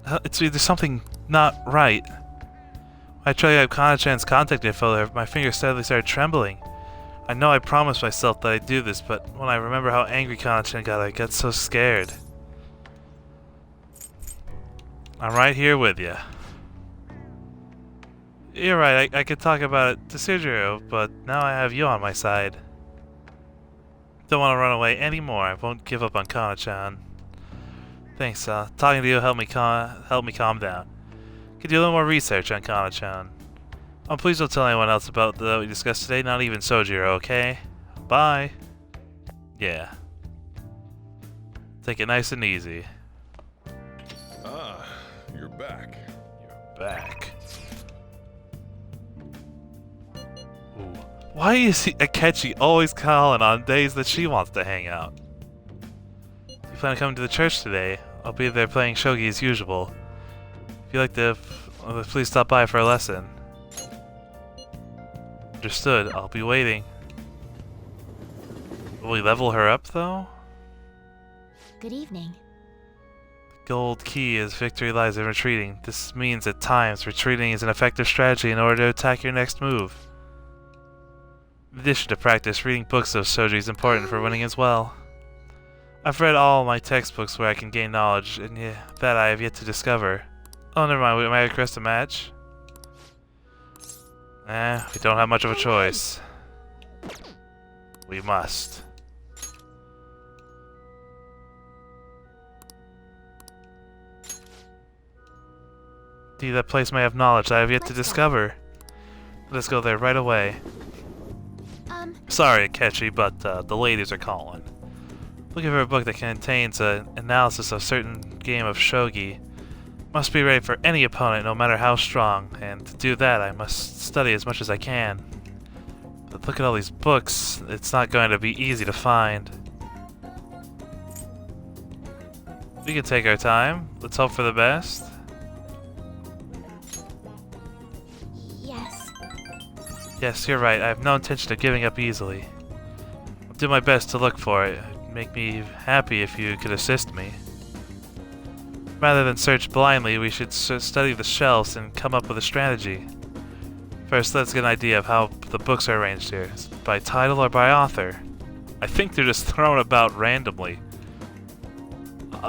There's something not right. When I tried to have Kana-chan's contact info, my fingers suddenly started trembling. I know I promised myself that I'd do this, but when I remember how angry Kana-chan got, I get so scared. I'm right here with you. You're right, I could talk about it to Sujiro, but now I have you on my side. Don't want to run away anymore. I won't give up on Kana-chan. Thanks, talking to you helped me calm down. Could do a little more research on Kana-chan. Oh, please don't tell anyone else about what we discussed today, not even Sojiro, okay? Bye. Yeah. Take it nice and easy. Ah, you're back. You're back. Ooh. Why is Akechi always calling on days that she wants to hang out? You plan on coming to the church today? I'll be there playing shogi as usual. If you'd like to, please stop by for a lesson. Understood. I'll be waiting. Will we level her up, though? Good evening. The gold key is victory lies in retreating. This means at times retreating is an effective strategy in order to attack your next move. In addition to practice, reading books of shogi is important for winning as well. I've read all my textbooks where I can gain knowledge, and that I have yet to discover. Oh, never mind. Am I request a match? We don't have much of a choice. We must. Indeed, that place may have knowledge I have yet to discover. Let's go there right away. Sorry, Akechi, but the ladies are calling. Looking for a book that contains an analysis of certain game of shogi. Must be ready for any opponent, no matter how strong, and to do that I must study as much as I can. But look at all these books, it's not going to be easy to find. We can take our time, let's hope for the best. Yes. Yes, you're right, I have no intention of giving up easily. I'll do my best to look for it. It'd make me happy if you could assist me. Rather than search blindly, we should study the shelves and come up with a strategy. First, let's get an idea of how the books are arranged here. By title or by author? I think they're just thrown about randomly.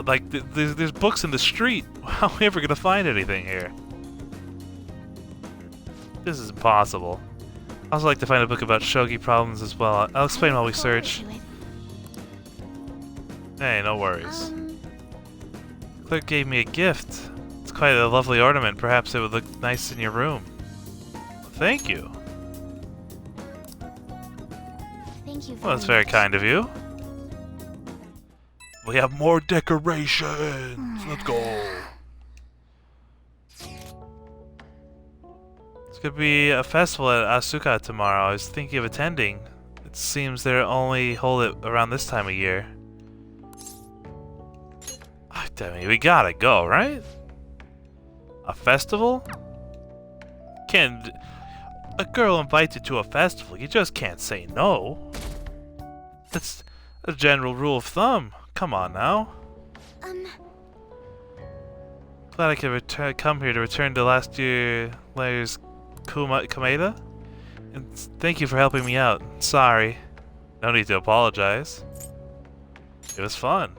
There's books in the street. How are we ever gonna find anything here? This is impossible. I'd also like to find a book about shogi problems as well. I'll explain while we search. Hey, no worries. Clerk gave me a gift. It's quite a lovely ornament. Perhaps it would look nice in your room. Thank you. Thank you. Well, that's very kind of you. We have more decorations. Let's go. It's gonna be a festival at Asuka tomorrow. I was thinking of attending. It seems they only hold it around this time of year. I mean, we gotta go, right? A festival? A girl invites you to a festival, you just can't say no. That's a general rule of thumb. Come on now. Glad I could come here to return to last year's Komeda. And thank you for helping me out. Sorry. No need to apologize. It was fun.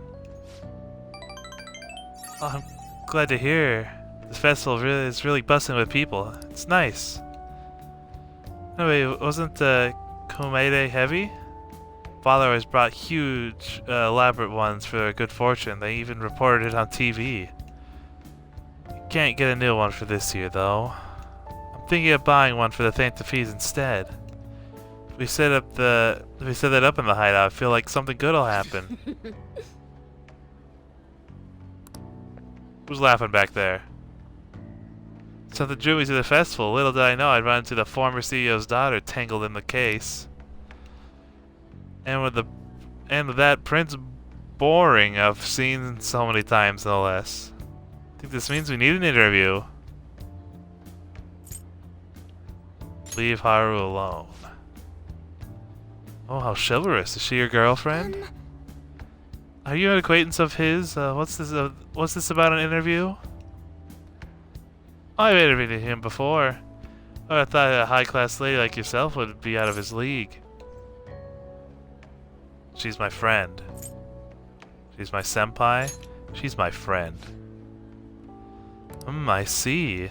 Oh, I'm glad to hear. This festival is really bustling with people. It's nice. Anyway, wasn't Komede heavy? Father always brought huge, elaborate ones for good fortune. They even reported it on TV. You can't get a new one for this year, though. I'm thinking of buying one for the Thankful Fees instead. If we set that up in the hideout, I feel like something good will happen. Who's laughing back there? Something drew me to the festival. Little did I know I'd run into the former CEO's daughter tangled in the case. And with that Prince Boring I've seen so many times, no less. I think this means we need an interview. Leave Haru alone. Oh, how chivalrous. Is she your girlfriend? Are you an acquaintance of his? What's this about an interview? I've interviewed him before. Oh, I thought a high-class lady like yourself would be out of his league. She's my friend. She's my senpai. She's my friend. I see.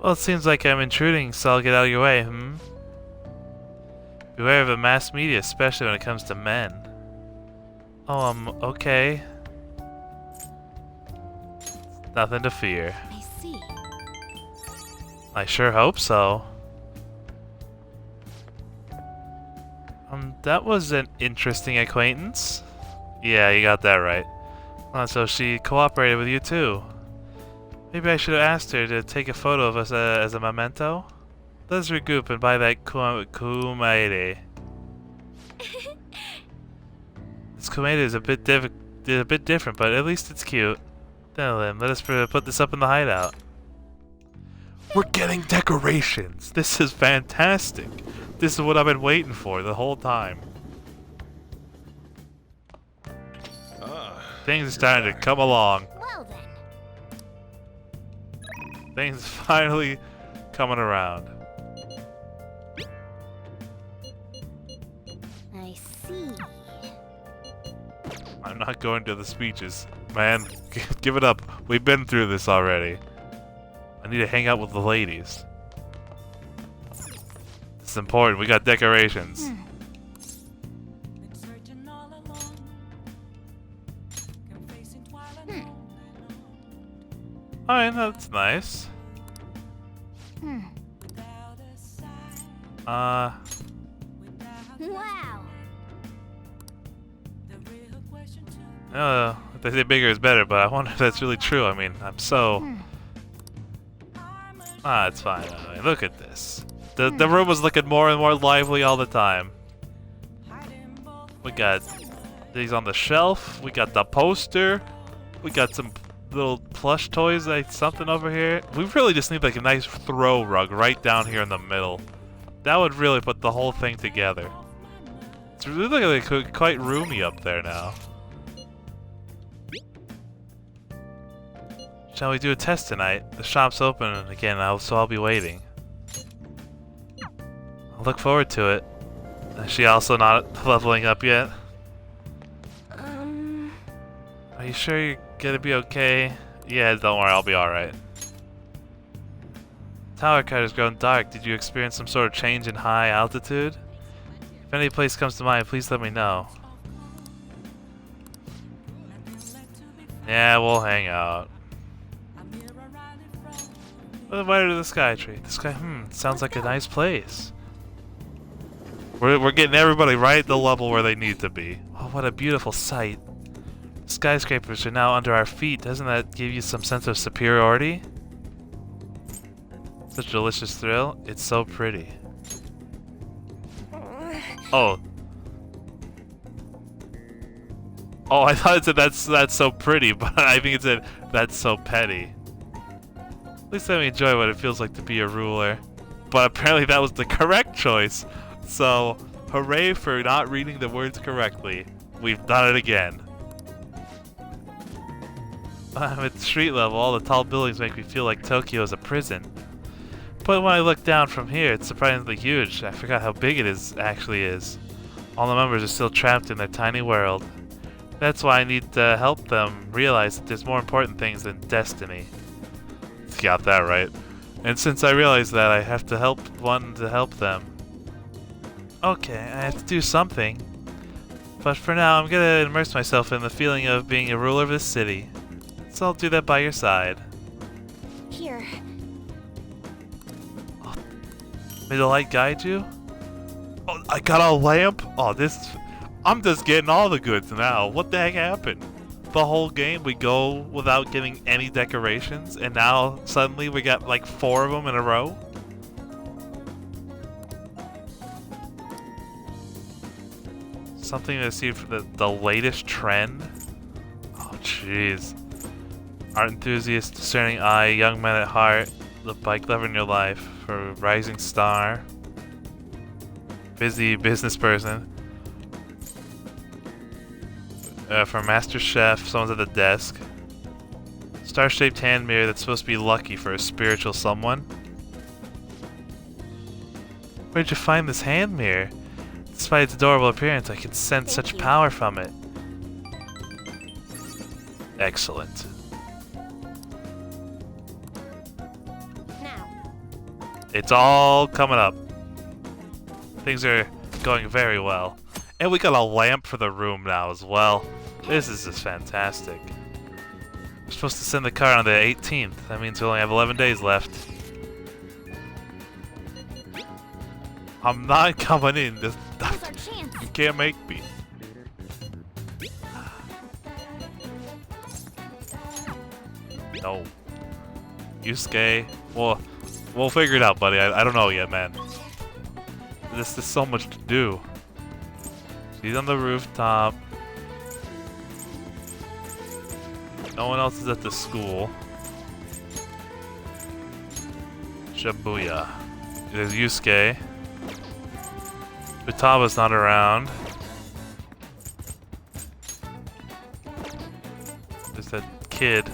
Well, it seems like I'm intruding, so I'll get out of your way, Beware of the mass media, especially when it comes to men. Oh, okay. Nothing to fear. I see. I sure hope so. That was an interesting acquaintance. Yeah, you got that right. So she cooperated with you too. Maybe I should have asked her to take a photo of us as a memento. Let's regroup and buy that kumaide. This kumaide is a bit different, but at least it's cute. Now then, let us put this up in the hideout. We're getting decorations! This is fantastic! This is what I've been waiting for the whole time. Things are starting to come along. Well then. Things finally coming around. I see. I'm not going to the speeches. Man, give it up. We've been through this already. I need to hang out with the ladies. It's important. We got decorations. Alright, that's nice. Wow. They say bigger is better, but I wonder if that's really true. I mean, I'm so... it's fine. I mean, look at this. The room is looking more and more lively all the time. We got these on the shelf. We got the poster. We got some little plush toys, like something over here. We really just need like a nice throw rug right down here in the middle. That would really put the whole thing together. It's really like quite roomy up there now. Shall we do a test tonight? The shop's open again, so I'll be waiting. I'll look forward to it. Is she also not leveling up yet? Are you sure you're gonna be okay? Yeah, don't worry, I'll be alright. Tower card has grown dark. Did you experience some sort of change in high altitude? If any place comes to mind, please let me know. Yeah, we'll hang out. Why to the Sky Tree? The Sky, sounds like a nice place. We're getting everybody right at the level where they need to be. Oh, what a beautiful sight. Skyscrapers are now under our feet. Doesn't that give you some sense of superiority? Such a delicious thrill. It's so pretty. Oh. Oh, I thought it said that's so pretty, but I think it said that's so petty. At least let me enjoy what it feels like to be a ruler. But apparently that was the correct choice. So, hooray for not reading the words correctly. We've done it again. I'm at street level. All the tall buildings make me feel like Tokyo is a prison. But when I look down from here, it's surprisingly huge. I forgot how big it actually is. All the members are still trapped in their tiny world. That's why I need to help them realize that there's more important things than destiny. Got that right. And since I realize that, I have to help one to help them. Okay, I have to do something. But for now, I'm gonna immerse myself in the feeling of being a ruler of this city. So I'll do that by your side. Here. Oh, may the light guide you? Oh, I got a lamp? Oh, this... I'm just getting all the goods now. What the heck happened? The whole game we go without getting any decorations, and now suddenly we got like 4 of them in a row? Something to see for the latest trend? Oh jeez. Art enthusiast, discerning eye, young man at heart, the bike lover in your life, for rising star, busy business person. For Master Chef, someone's at the desk. Star-shaped hand mirror that's supposed to be lucky for a spiritual someone. Where'd you find this hand mirror? Despite its adorable appearance, I can sense Thank such you. power from it. Excellent. Now. It's all coming up. Things are going very well. And we got a lamp for the room now as well. This is just fantastic. We're supposed to send the car on the 18th. That means we only have 11 days left. I'm not coming in. Here's our chance. You can't make me. No. Yusuke. Well, we'll figure it out, buddy. I don't know yet, man. There's so much to do. He's on the rooftop. No one else is at the school. Shibuya. There's Yusuke. Futaba's not around. There's that kid.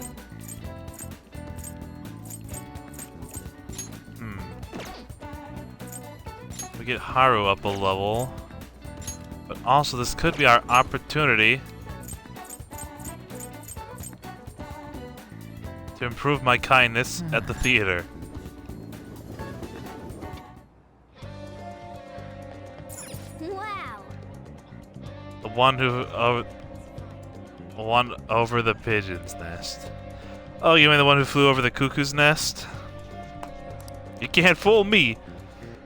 We get Haru up a level. But also, this could be our opportunity to improve my kindness at the theater. Wow. The one who one over the pigeon's nest. Oh, you mean the one who flew over the cuckoo's nest? You can't fool me!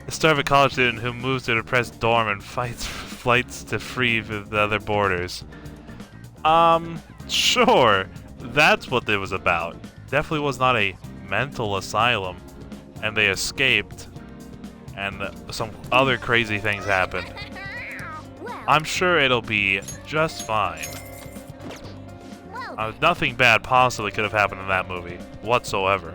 The starving college student who moves to a depressed dorm and fights flights to free the other boarders. Sure. That's what it was about. Definitely was not a mental asylum. And they escaped. And some other crazy things happened. Well, I'm sure it'll be just fine. well, Nothing bad possibly could have happened in that movie. Whatsoever.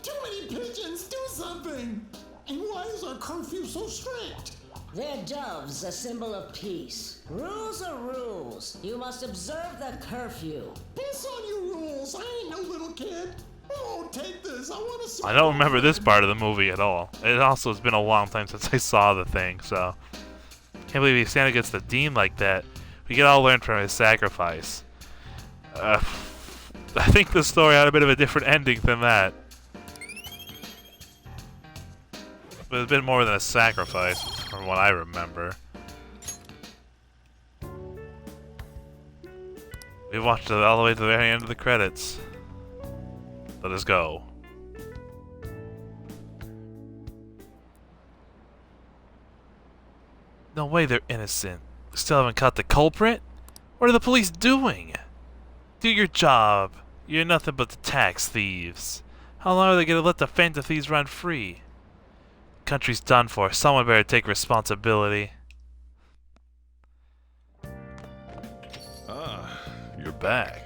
Too many pigeons, do something! And why is our curfew so strict? They're doves, a symbol of peace. Rules are rules. You must observe the curfew. Piss on your rules, I ain't no little kid. Oh, take this, I want to see. I don't remember this part of the movie at all. It also has been a long time since I saw the thing, so... Can't believe Santa gets the dean like that. We can all learn from his sacrifice. I think the story had a bit of a different ending than that. But it's been more than a sacrifice, from what I remember. We watched it all the way to the very end of the credits. Let us go. No way they're innocent. Still haven't caught the culprit? What are the police doing? Do your job. You're nothing but the tax thieves. How long are they gonna let the phantom thieves run free? Country's done for. Someone better take responsibility. Ah, You're back.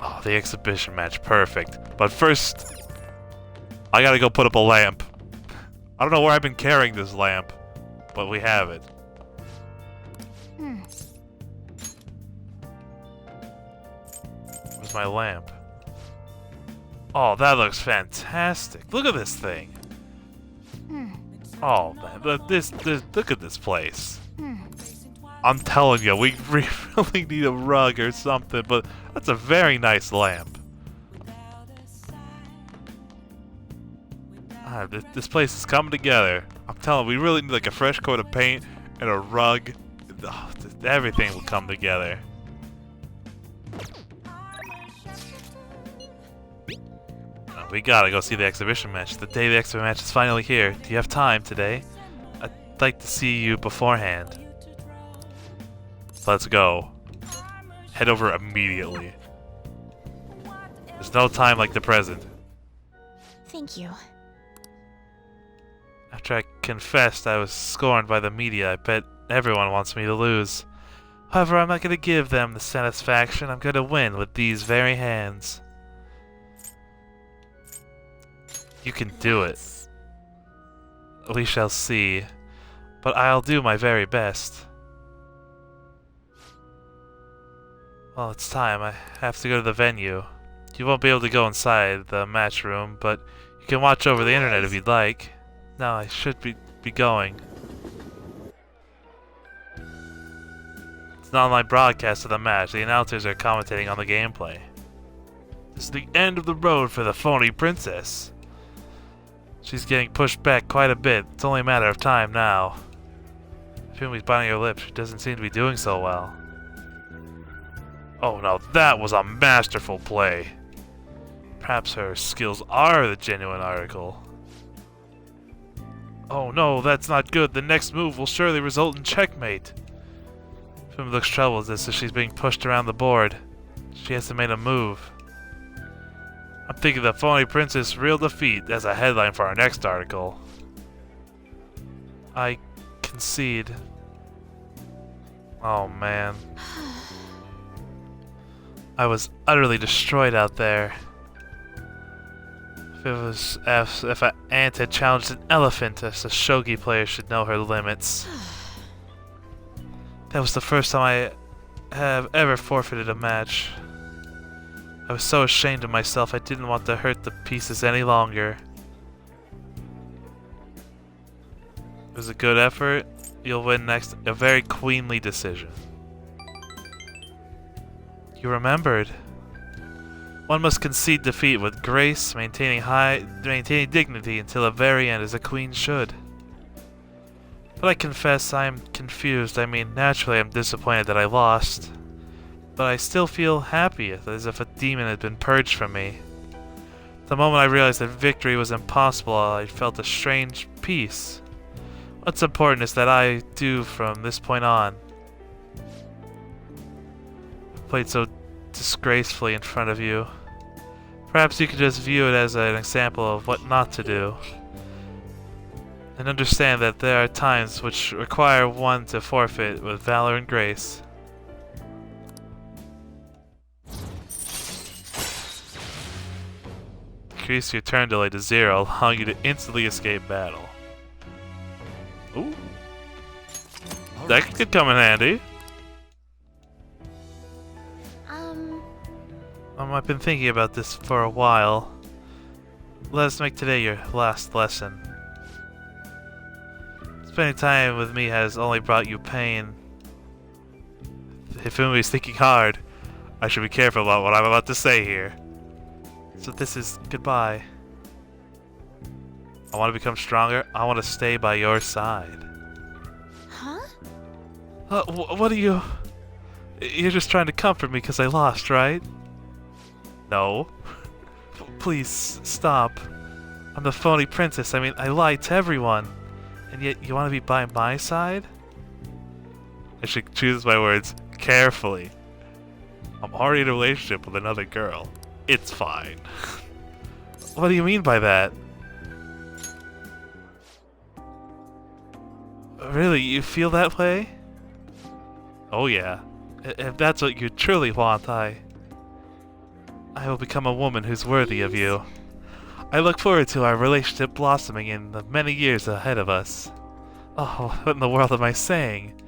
Oh, the exhibition match. Perfect. But first, I gotta go put up a lamp. I don't know where I've been carrying this lamp, but we have it. Where's my lamp? Oh, that looks fantastic. Look at this thing. Oh, man. Look at this place. I'm telling you, we really need a rug or something, but that's a very nice lamp. Ah, this place is coming together. I'm telling you, we really need like a fresh coat of paint and a rug. Oh, everything will come together. Oh, we gotta go see the exhibition match. The day the exhibition match is finally here. Do you have time today? I'd like to see you beforehand. Let's go. Head over immediately. There's no time like the present. thank you. After I confessed I was scorned by the media, I bet everyone wants me to lose. However, I'm not going to give them the satisfaction. I'm going to win with these very hands. You can do it. We shall see. But I'll do my very best. Well, it's time. I have to go to the venue. You won't be able to go inside the match room, but you can watch over the internet if you'd like. Now I should be going. It's an online broadcast of the match. The announcers are commentating on the gameplay. This is the end of the road for the phony princess. She's getting pushed back quite a bit. It's only a matter of time now. Fumi's biting her lips. She doesn't seem to be doing so well. Oh, now that was a masterful play. Perhaps her skills are the genuine article. Oh no, that's not good. The next move will surely result in checkmate. Fumi looks troubled as if she's being pushed around the board. She hasn't made a move. I'm thinking the phony princess real defeat as a headline for our next article. I concede. Oh man. I was utterly destroyed out there. If an ant had challenged an elephant, as a shogi player should know her limits. That was the first time I have ever forfeited a match. I was so ashamed of myself I didn't want to hurt the pieces any longer. It was a good effort. You'll win next. A very queenly decision. You remembered. One must concede defeat with grace, maintaining dignity until the very end, as a queen should. But I confess I am confused. I mean, naturally I'm disappointed that I lost. But I still feel happy, as if a demon had been purged from me. The moment I realized that victory was impossible, I felt a strange peace. What's important is that I do from this point on. Played so disgracefully in front of you. Perhaps you could just view it as an example of what not to do. And understand that there are times which require one to forfeit with valor and grace. Increase your turn delay to 0, allowing you to instantly escape battle. Ooh. That could come in handy. I've been thinking about this for a while. Let us make today your last lesson. Spending time with me has only brought you pain. If Fumi is thinking hard, I should be careful about what I'm about to say here. So this is goodbye. I want to become stronger. I want to stay by your side. Huh? What are you... You're just trying to comfort me because I lost, right? No. Please, stop. I'm the phony princess. I mean, I lied to everyone. And yet, you want to be by my side? I should choose my words carefully. I'm already in a relationship with another girl. It's fine. What do you mean by that? Really, you feel that way? Oh yeah. If that's what you truly want, I will become a woman who's worthy of you. I look forward to our relationship blossoming in the many years ahead of us. Oh, what in the world am I saying?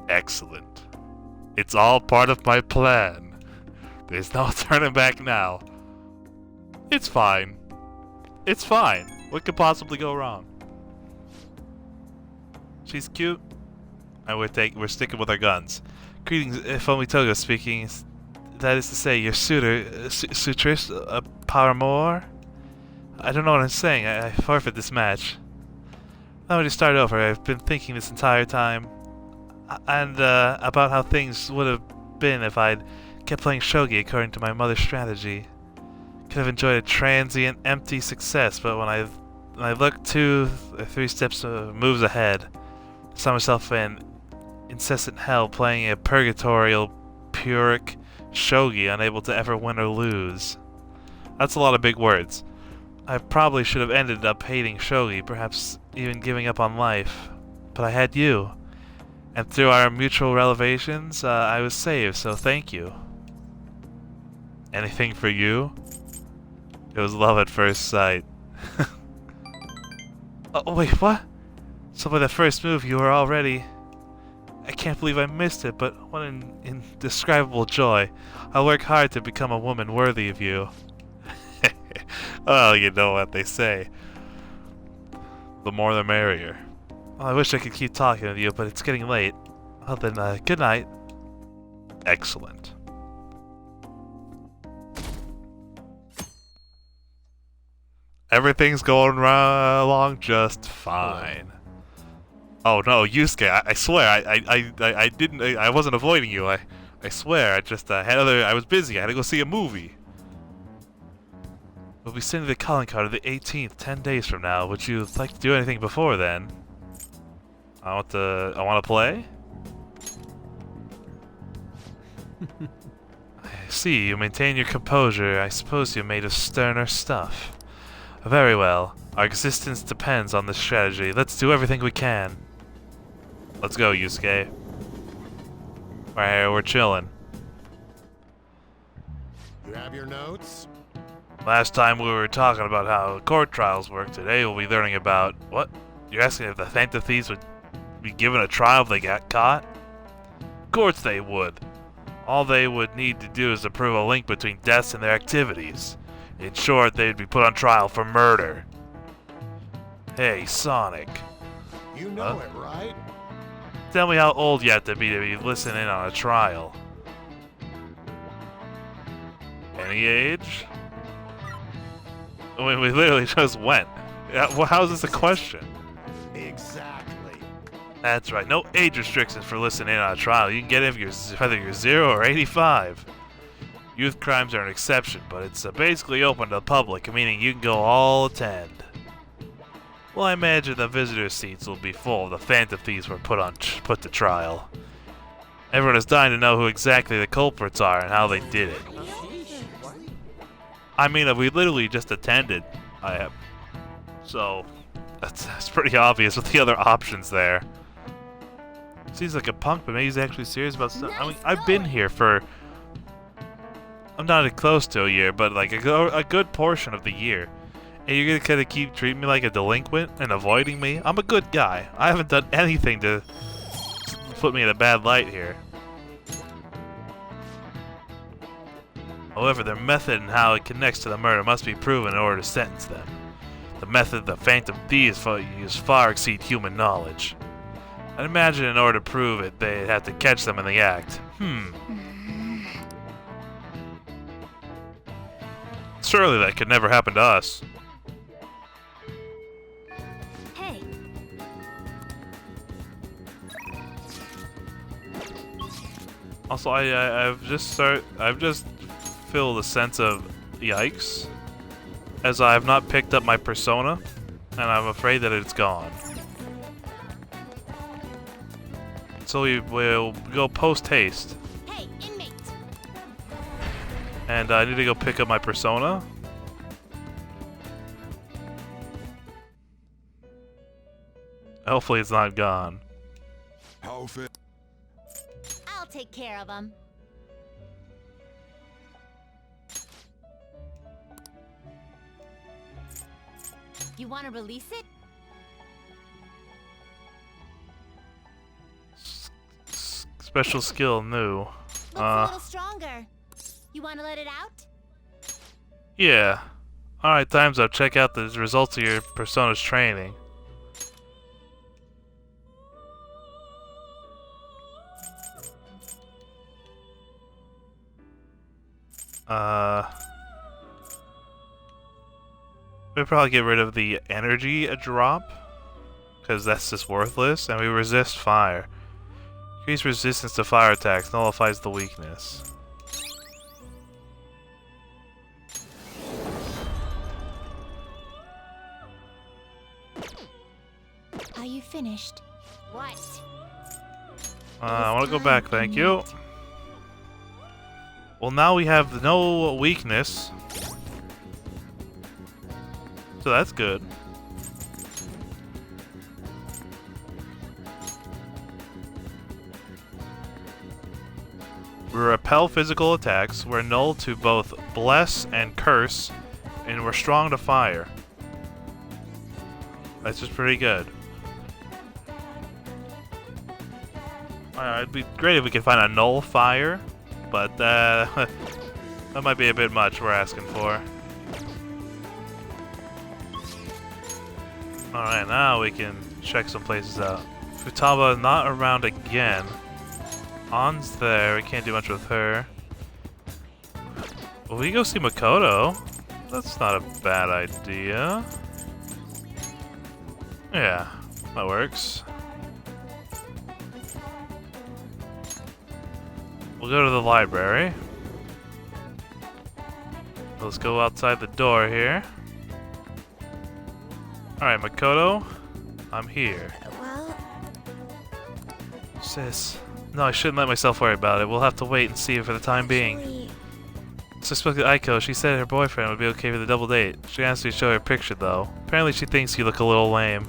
Excellent. It's all part of my plan. There's no turning back now. It's fine. It's fine. What could possibly go wrong? She's cute. And we're sticking with our guns. Greetings, Fumi Togo speaking. That is to say, your suitor, Sutris, Paramore? I don't know what I'm saying. I forfeit this match. Let me just start over. I've been thinking this entire time. And about how things would have been if I'd kept playing shogi according to my mother's strategy. Could have enjoyed a transient, empty success, but when I looked 2 or 3 steps moves ahead, I saw myself in incessant hell playing a purgatorial, puric shogi, unable to ever win or lose. That's a lot of big words. I probably should have ended up hating shogi, perhaps even giving up on life. But I had you. And through our mutual revelations, I was saved, so thank you. Anything for you? It was love at first sight. Oh, wait, what? So by the first move, you were already... I can't believe I missed it, but what an indescribable joy. I'll work hard to become a woman worthy of you. Well, you know what they say. The more the merrier. Well, I wish I could keep talking with you, but it's getting late. Well then, good night. Excellent. Everything's going along just fine. Oh no, Yusuke! I swear, I didn't. I wasn't avoiding you. I swear, I just had other. I was busy. I had to go see a movie. We'll be sending the calling card on the 18th, 10 days from now. Would you like to do anything before then? I want to play. I see. You maintain your composure. I suppose you're made of sterner stuff. Very well. Our existence depends on this strategy. Let's do everything we can. Let's go, Yusuke. Right here, we're chilling. You have your notes? Last time we were talking about how court trials work. Today we'll be learning about... What? You're asking if the Phantom Thieves would be given a trial if they got caught? Of course they would. All they would need to do is to prove a link between deaths and their activities. In short, they'd be put on trial for murder. Hey, Sonic. You know it, right? Tell me how old you have to be listening on a trial. Any age? I mean, we literally just went. Well, how is this a question? Exactly. That's right. No age restrictions for listening on a trial. You can get it whether you're 0 or 85. Youth crimes are an exception, but it's basically open to the public, meaning you can go all attend. Well, I imagine the visitor seats will be full if the Phantom Thieves were put to trial. Everyone is dying to know who exactly the culprits are and how they did it. I mean, we literally just attended. So that's pretty obvious with the other options there. Seems like a punk, but maybe he's actually serious about stuff. I mean, I've been here for... I'm not close to a year, but like a good portion of the year. And you're gonna kind of keep treating me like a delinquent and avoiding me? I'm a good guy. I haven't done anything to put me in a bad light here. However, their method and how it connects to the murder must be proven in order to sentence them. The method the Phantom Thieves use far exceed human knowledge. I'd imagine in order to prove it, they'd have to catch them in the act. Surely that could never happen to us. Hey. Also, I've just feel a sense of yikes, as I have not picked up my persona, and I'm afraid that it's gone. So we will go post-haste. Hey, inmate. And I need to go pick up my persona. Hopefully it's not gone. How fit? I'll take care of him. You want to release it? Special skill new. Looks a little stronger. You want to let it out? Yeah. Alright, time's up. Check out the results of your persona's training. We'll probably get rid of the energy drop, because that's just worthless, and we resist fire. Increase resistance to fire attacks, nullifies the weakness. Are you finished? What? I want to go back, thank you. Well, now we have no weakness. So that's good. We repel physical attacks, we're null to both bless and curse, and we're strong to fire. That's just pretty good. It'd be great if we could find a nullifier, but that might be a bit much we're asking for. Alright, now we can check some places out. Futaba not around again. On's there, we can't do much with her. Will we go see Makoto? That's not a bad idea. Yeah, that works. We'll go to the library. Let's go outside the door here. Alright, Makoto, I'm here. Well, Sis. No, I shouldn't let myself worry about it. We'll have to wait and see for the time being. actually, So I spoke to Aiko. She said her boyfriend would be okay with a double date. She asked me to show her a picture, though. Apparently she thinks you look a little lame.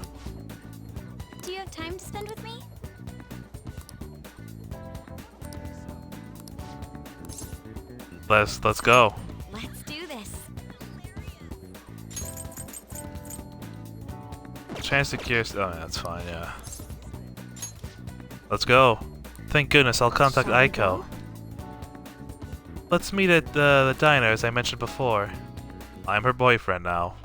do you have time to spend with me? Let's go. Let's do this. Chance to cure... Oh, yeah, that's fine, yeah. Let's go. Thank goodness, I'll contact Shall we Aiko. go? Let's meet at the diner, as I mentioned before. I'm her boyfriend now.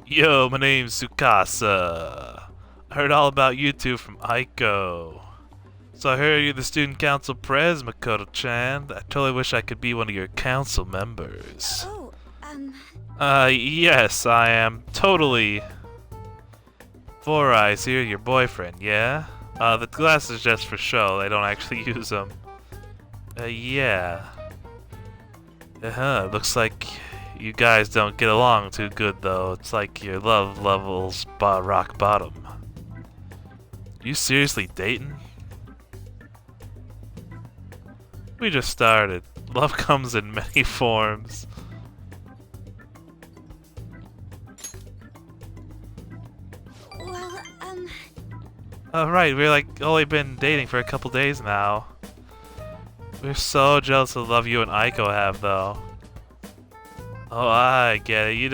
Yo, my name's Tsukasa. I heard all about you two from Aiko. So I heard you're the student council pres, Makoto-chan. I totally wish I could be one of your council members. Oh, Yes, I am totally... Four Eyes here, your boyfriend, yeah? The glass is just for show, they don't actually use them. Yeah. Looks like you guys don't get along too good, though. It's like your love level's rock bottom. You seriously dating? We just started. Love comes in many forms. well, Right, we're like only been dating for a couple days now. We're so jealous of the love you and Aiko have, though. Oh, I get it. You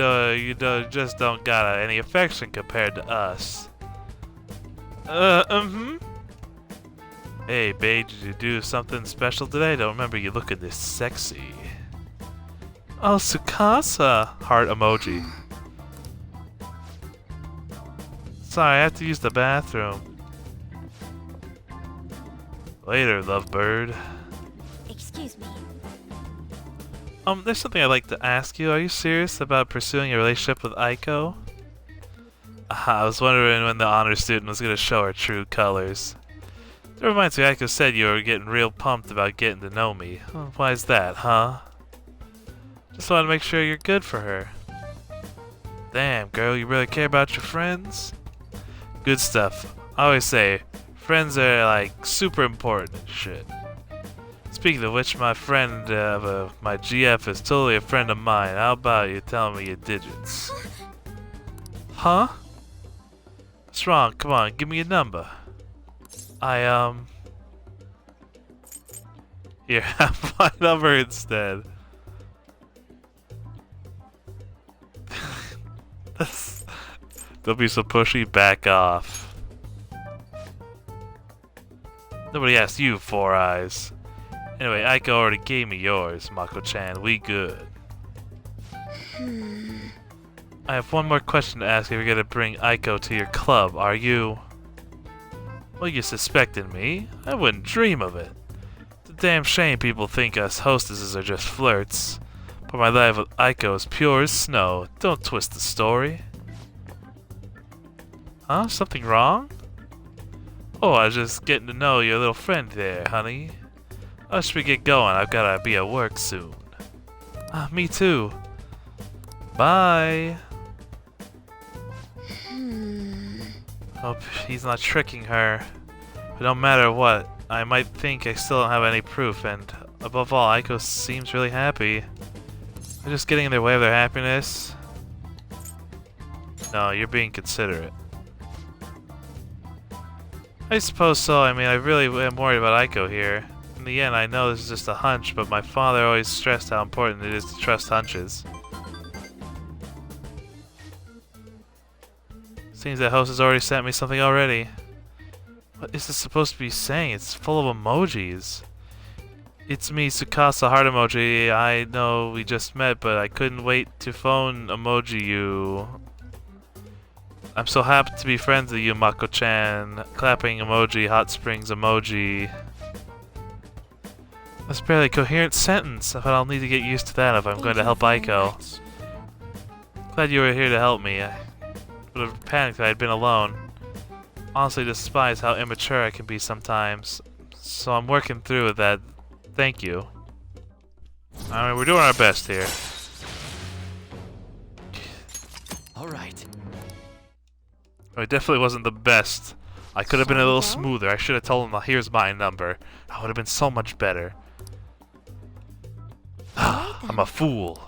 just don't got any affection compared to us. Hey, babe, did you do something special today? Don't remember you looking this sexy. Oh, Tsukasa! Heart emoji. Sorry, I have to use the bathroom. Later, lovebird. excuse me. There's something I'd like to ask you. Are you serious about pursuing a relationship with Aiko? I was wondering when the honor student was gonna show her true colors. That reminds me, Aiko said you were getting real pumped about getting to know me. Why is that, huh? Just wanted to make sure you're good for her. Damn, girl, you really care about your friends? Good stuff. I always say, friends are like super important and shit. Speaking of which, my friend, my GF is totally a friend of mine. How about you telling me your digits? Huh? What's wrong? Come on, give me a number. Here, have my number instead. Don't be so pushy, back off. Nobody asked you, Four Eyes. Anyway, Aiko already gave me yours, Mako-chan. We good. I have one more question to ask if you're gonna bring Aiko to your club. Are you... Well, you suspecting me? I wouldn't dream of it. It's a damn shame people think us hostesses are just flirts. But my life with Aiko is pure as snow. Don't twist the story. Huh? Something wrong? Oh, I was just getting to know your little friend there, honey. How should we get going? I've gotta be at work soon. Me too. Bye. Hope he's not tricking her. But no matter what, I might think I still don't have any proof, and above all, Aiko seems really happy. I'm just getting in their way of their happiness. No, you're being considerate. I suppose so. I mean, I really am worried about Aiko here. In the end, I know this is just a hunch, but my father always stressed how important it is to trust hunches. Seems that host has already sent me something already. What is this supposed to be saying? It's full of emojis. It's me, Tsukasa heart emoji. I know we just met, but I couldn't wait to phone emoji you. I'm so happy to be friends with you, Mako-chan. Clapping emoji, hot springs emoji. That's barely a coherent sentence, but I'll need to get used to that if I'm going to help Aiko. Glad you were here to help me. I would have panicked if I had been alone. Honestly despise how immature I can be sometimes. So I'm working through with that. Thank you. I mean, we're doing our best here. Alright. It definitely wasn't the best. I could have been a little smoother. I should have told him, here's my number. That would have been so much better. I'm a fool.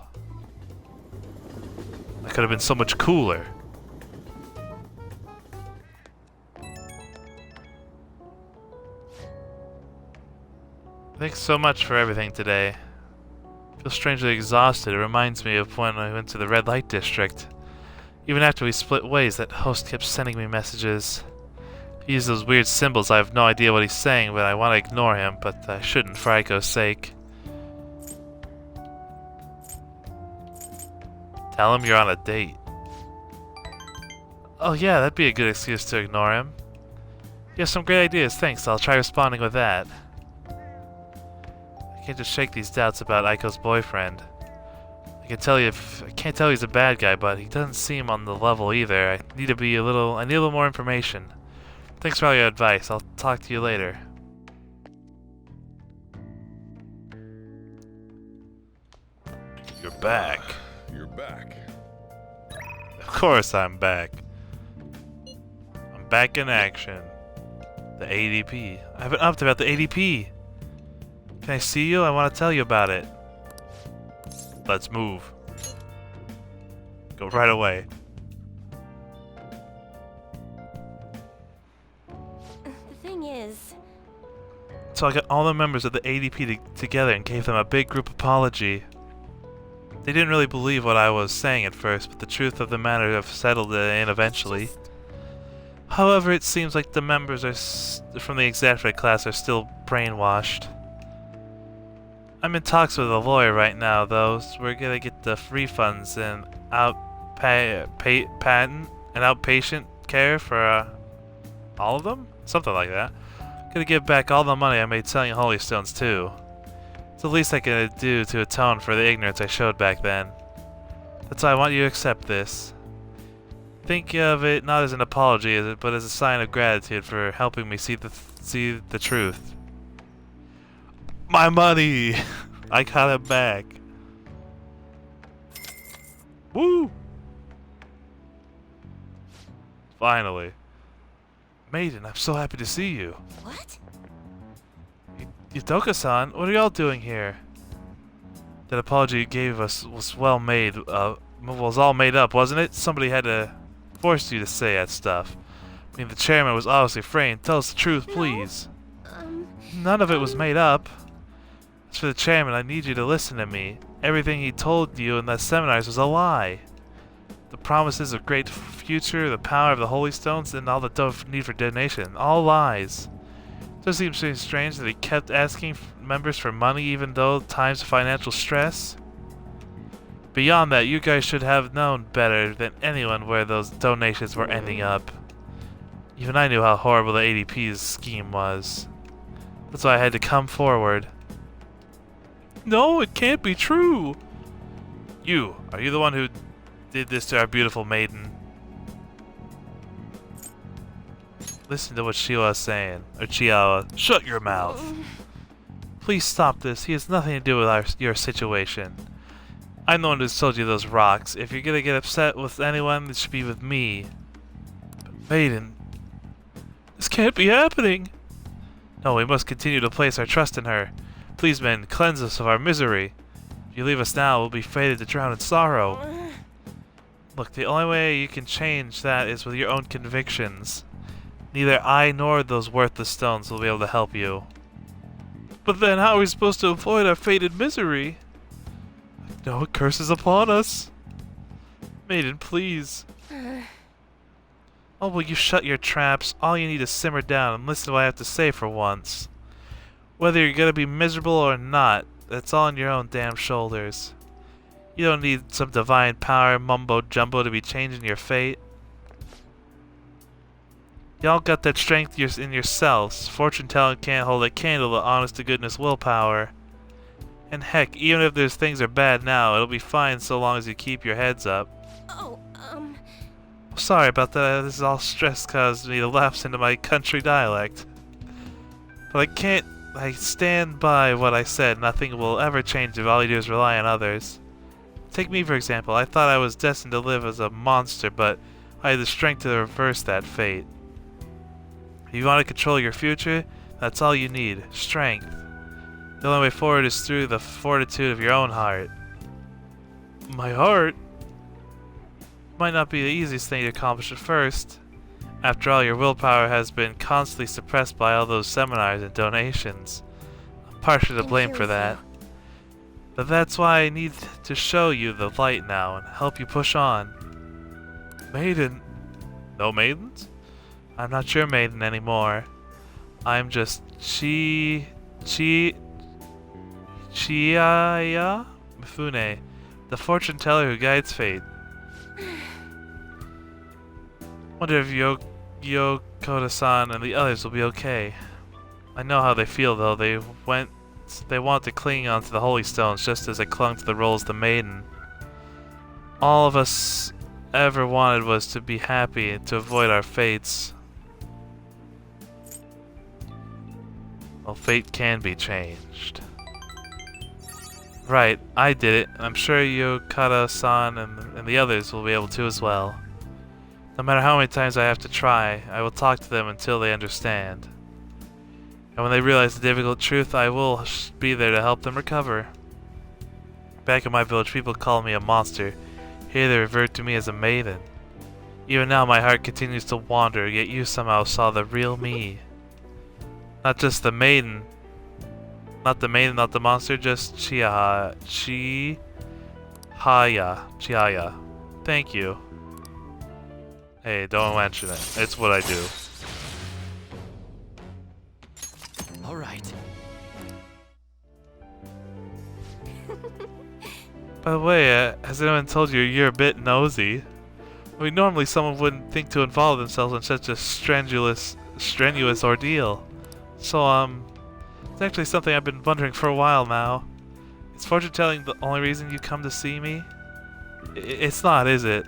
I could have been so much cooler. Thanks so much for everything today. I feel strangely exhausted. It reminds me of when I went to the red light district. Even after we split ways, that host kept sending me messages. He used those weird symbols. I have no idea what he's saying, but I want to ignore him, but I shouldn't for Aiko's sake. Tell him you're on a date. Oh yeah, that'd be a good excuse to ignore him. You have some great ideas, thanks. I'll try responding with that. I can't just shake these doubts about Aiko's boyfriend. I can't tell he's a bad guy, but he doesn't seem on the level either. I need a little more information. Thanks for all your advice. I'll talk to you later. You're back. You're back. Of course I'm back. I'm back in action. The ADP. I haven't upped about the ADP. Can I see you? I want to tell you about it. Let's move. Go right away. The thing is, So I got all the members of the ADP together and gave them a big group apology. They didn't really believe what I was saying at first, but the truth of the matter have settled it in eventually. However, it seems like the members from the exaggerated class are still brainwashed. I'm in talks with a lawyer right now, though, so we're gonna get the refunds and outpatient care for all of them? Something like that. Gonna give back all the money I made selling Holy Stones, too. It's the least I can do to atone for the ignorance I showed back then. That's why I want you to accept this. Think of it not as an apology, but as a sign of gratitude for helping me see the truth. My money! I got it back. Woo! Finally. Maiden, I'm so happy to see you. what? Yutoka-san, what are y'all doing here? That apology you gave us was well made, was all made up, wasn't it? Somebody had to force you to say that stuff. I mean, the chairman was obviously framed. Tell us the truth, please. None of it was made up. As for the chairman, I need you to listen to me. Everything he told you in the seminars was a lie. The promises of great future, the power of the Holy Stones, and all the need for donation. All lies. It does seem strange that he kept asking members for money even though times of financial stress. Beyond that, you guys should have known better than anyone where those donations were ending up. Even I knew how horrible the ADP's scheme was. That's why I had to come forward. No, it can't be true! Are you the one who did this to our beautiful maiden? Listen to what Chiwa is saying. Or Chiawa. Shut your mouth! Please stop this. He has nothing to do with your situation. I'm the one who sold you those rocks. If you're gonna get upset with anyone, it should be with me. But Maiden... This can't be happening! No, we must continue to place our trust in her. Please, men, cleanse us of our misery. If you leave us now, we'll be fated to drown in sorrow. Look, the only way you can change that is with your own convictions. Neither I nor those worthless stones will be able to help you. But then how are we supposed to avoid our fated misery? No curse is upon us. Maiden, please. Oh, will you shut your traps? All you need is simmer down and listen to what I have to say for once. Whether you're gonna be miserable or not, that's all on your own damn shoulders. You don't need some divine power mumbo-jumbo to be changing your fate. Y'all got that strength in yourselves. Fortune-telling can't hold a candle to honest-to-goodness willpower. And heck, even if there's things are bad now, it'll be fine so long as you keep your heads up. Oh, Sorry about that. This is all stress caused me to lapse into my country dialect. But I stand by what I said. Nothing will ever change if all you do is rely on others. Take me for example. I thought I was destined to live as a monster, but I had the strength to reverse that fate. If you want to control your future, that's all you need. Strength. The only way forward is through the fortitude of your own heart. My heart? Might not be the easiest thing to accomplish at first. After all, your willpower has been constantly suppressed by all those seminars and donations. I'm partially to blame for that. But that's why I need to show you the light now and help you push on. Maiden? No maidens? I'm not your maiden anymore. I'm just Chiaya Mifune, the fortune teller who guides fate. Wonder if Yokota-san and the others will be okay. I know how they feel though. They want to cling onto the holy stones just as I clung to the roles of the maiden. All of us ever wanted was to be happy and to avoid our fates. Well, fate can be changed. Right, I did it. I'm sure Yokata-san and the others will be able to as well. No matter how many times I have to try, I will talk to them until they understand. And when they realize the difficult truth, I will be there to help them recover. Back in my village, people call me a monster. Here they revert to me as a maiden. Even now my heart continues to wander, yet you somehow saw the real me. Not just the maiden. Not the maiden, not the monster, just Chihaya. Thank you. Hey, don't mention it. It's what I do. All right. By the way, has anyone told you you're a bit nosy? I mean, normally someone wouldn't think to involve themselves in such a strenuous ordeal. So, it's actually something I've been wondering for a while now. Is fortune telling the only reason you come to see me? It's not, is it?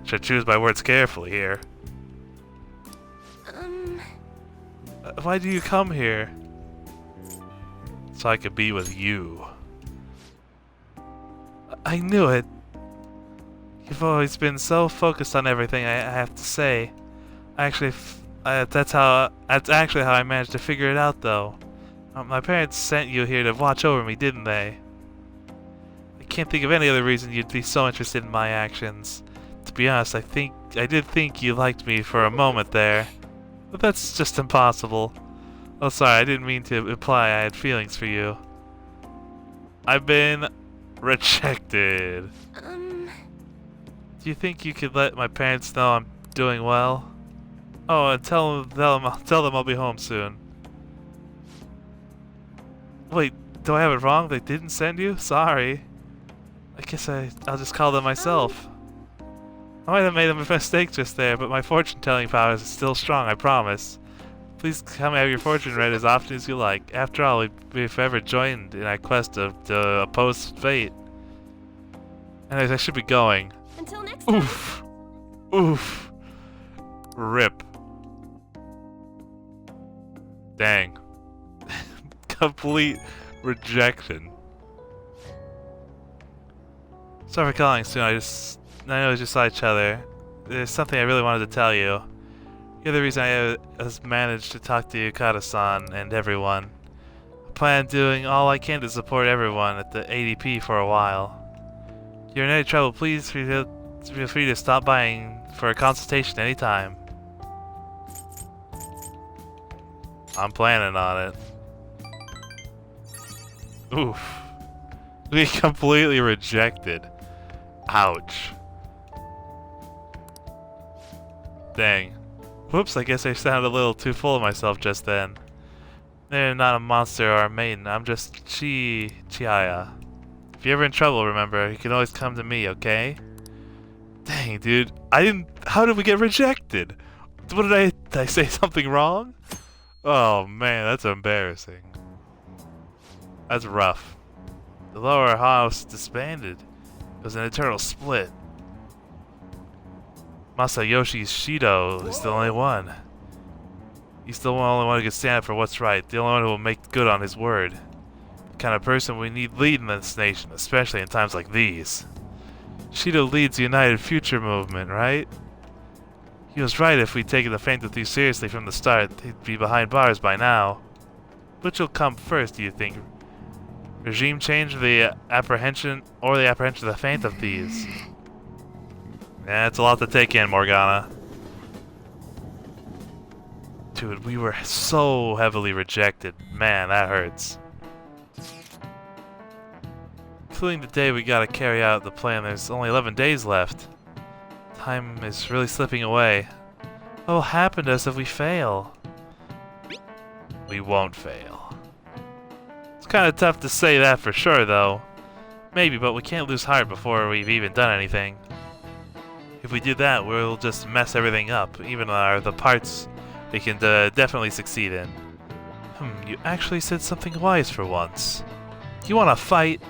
Should choose my words carefully here. Why do you come here? So I could be with you. I knew it. You've always been so focused on everything, I have to say. That's actually how I managed to figure it out, though. My parents sent you here to watch over me, didn't they? I can't think of any other reason you'd be so interested in my actions. To be honest, I did think you liked me for a moment there. But that's just impossible. Oh, sorry, I didn't mean to imply I had feelings for you. I've been rejected. Do you think you could let my parents know I'm doing well? Oh, and tell them I'll be home soon. Wait, do I have it wrong? They didn't send you? Sorry. I guess I'll just call them myself. I might have made a mistake just there, but my fortune-telling powers is still strong, I promise. Please come have your fortune read as often as you like. After all, we've ever joined in our quest to oppose fate. Anyways, I should be going. until next time. Oof. Oof. Rip. Dang. Complete rejection. Sorry for calling soon, I know we just saw each other. There's something I really wanted to tell you. You're the reason I has managed to talk to Yukata-san and everyone. I plan on doing all I can to support everyone at the ADP for a while. If you're in any trouble, please feel free to stop by for a consultation anytime. I'm planning on it. Oof. We completely rejected. Ouch. Dang. Whoops, I guess I sounded a little too full of myself just then. I'm not a monster or a maiden, I'm just Chiaya. If you're ever in trouble, remember, you can always come to me, okay? Dang, dude. How did we get rejected? What did I say something wrong? Oh man, that's embarrassing. That's rough. The lower house disbanded. It was an eternal split. Masayoshi Shido is the only one. He's the only one who can stand up for what's right. The only one who will make good on his word. The kind of person we need leading this nation, especially in times like these. Shido leads the United Future movement, right? He was right. If we'd taken the Phantom Thief seriously from the start, they'd be behind bars by now. Which will come first, do you think? Regime change or the apprehension of the Phantom Thieves? Yeah, it's a lot to take in, Morgana. Dude, we were so heavily rejected. Man, that hurts. Including the day we gotta carry out the plan, there's only 11 days left. Time is really slipping away. What will happen to us if we fail? We won't fail. It's kind of tough to say that for sure, though. Maybe, but we can't lose heart before we've even done anything. If we do that, we'll just mess everything up, even the parts we can definitely succeed in. You actually said something wise for once. You wanna fight?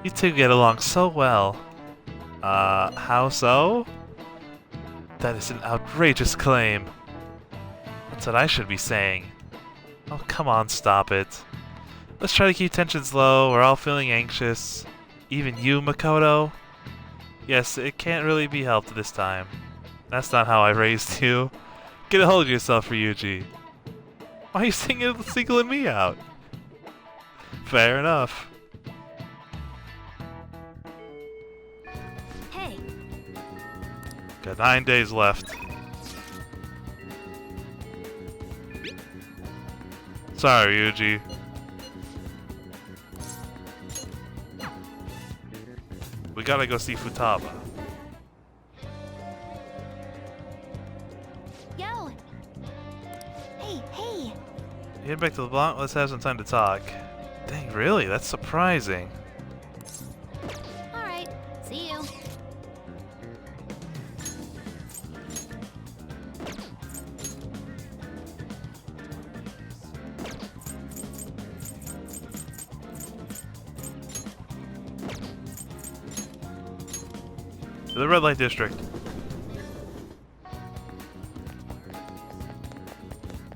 You two get along so well. How so? That is an outrageous claim. That's what I should be saying. Oh, come on, stop it. Let's try to keep tensions low. We're all feeling anxious. Even you, Makoto? Yes, it can't really be helped this time. That's not how I raised you. Get a hold of yourself, Ryuji. Why are you singling me out? Fair enough. Hey, Got 9 days left. Sorry, Ryuji. We gotta go see Futaba. yo. Hey. Head back to the block, let's have some time to talk. Dang, really? That's surprising. All right. See you. To the red light district.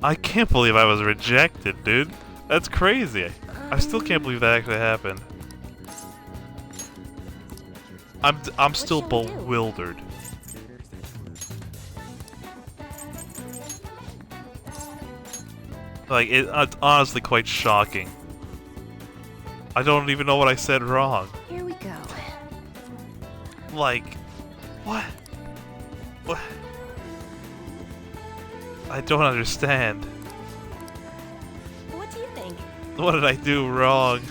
I can't believe I was rejected, dude. That's crazy. I still can't believe that actually happened. I'm still shall we do? bewildered. Like it's honestly quite shocking. I don't even know what I said wrong. Here we go. Like, what? What? I don't understand. What do you think? What did I do wrong?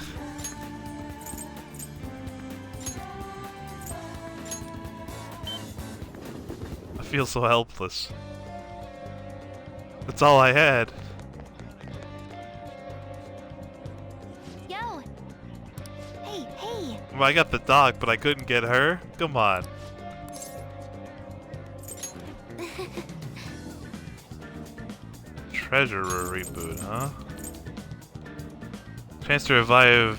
I feel so helpless. That's all I had. Yo. Hey. Well, I got the dog, but I couldn't get her? Come on. Treasurer reboot, huh? Chance to revive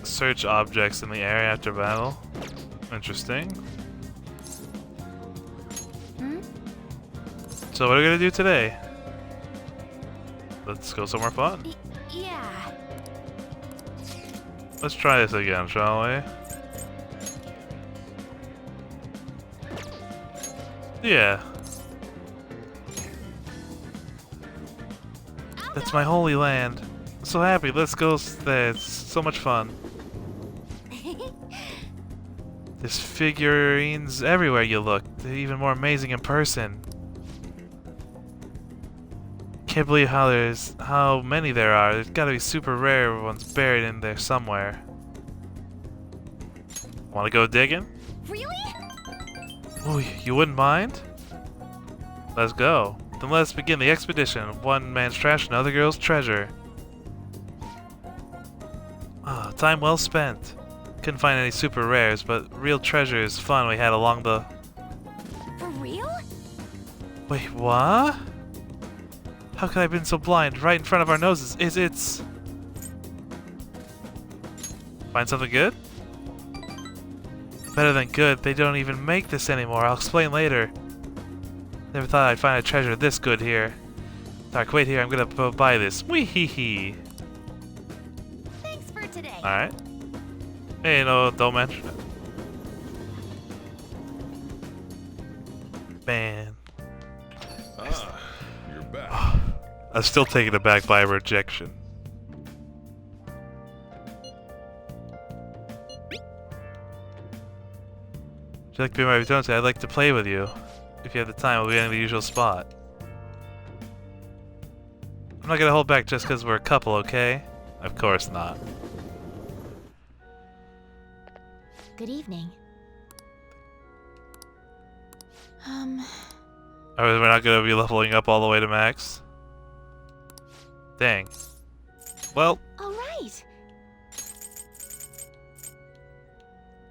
search objects in the area after battle. Interesting. So what are we gonna do today? Let's go somewhere fun. Yeah. Let's try this again, shall we? Yeah. That's my holy land. I'm so happy. Let's go there. It's so much fun. There's figurines everywhere you look. They're even more amazing in person. Can't believe how many there are. There's gotta be super rare ones buried in there somewhere. Wanna go digging? Really? Oh, you wouldn't mind? Let's go. Then let's begin the expedition. One man's trash, another girl's treasure. Ah, time well spent. Couldn't find any super rares, but real treasure is fun we had along the... For real? Wait, what? How could I have been so blind? Right in front of our noses. It's... Find something good? Better than good. They don't even make this anymore. I'll explain later. Never thought I'd find a treasure this good here. Dark, wait here. I'm gonna buy this. Wee hee hee. Thanks for today. Alright. Hey, no, don't mention it. Man. Ah, you're back. I'm still taken aback by a rejection. Would you like to be my return? I'd like to play with you. If you have the time, we'll be in the usual spot. I'm not gonna hold back just because we're a couple, okay? Of course not. Good evening. We're not gonna be leveling up all the way to max? Dang. Well, All right.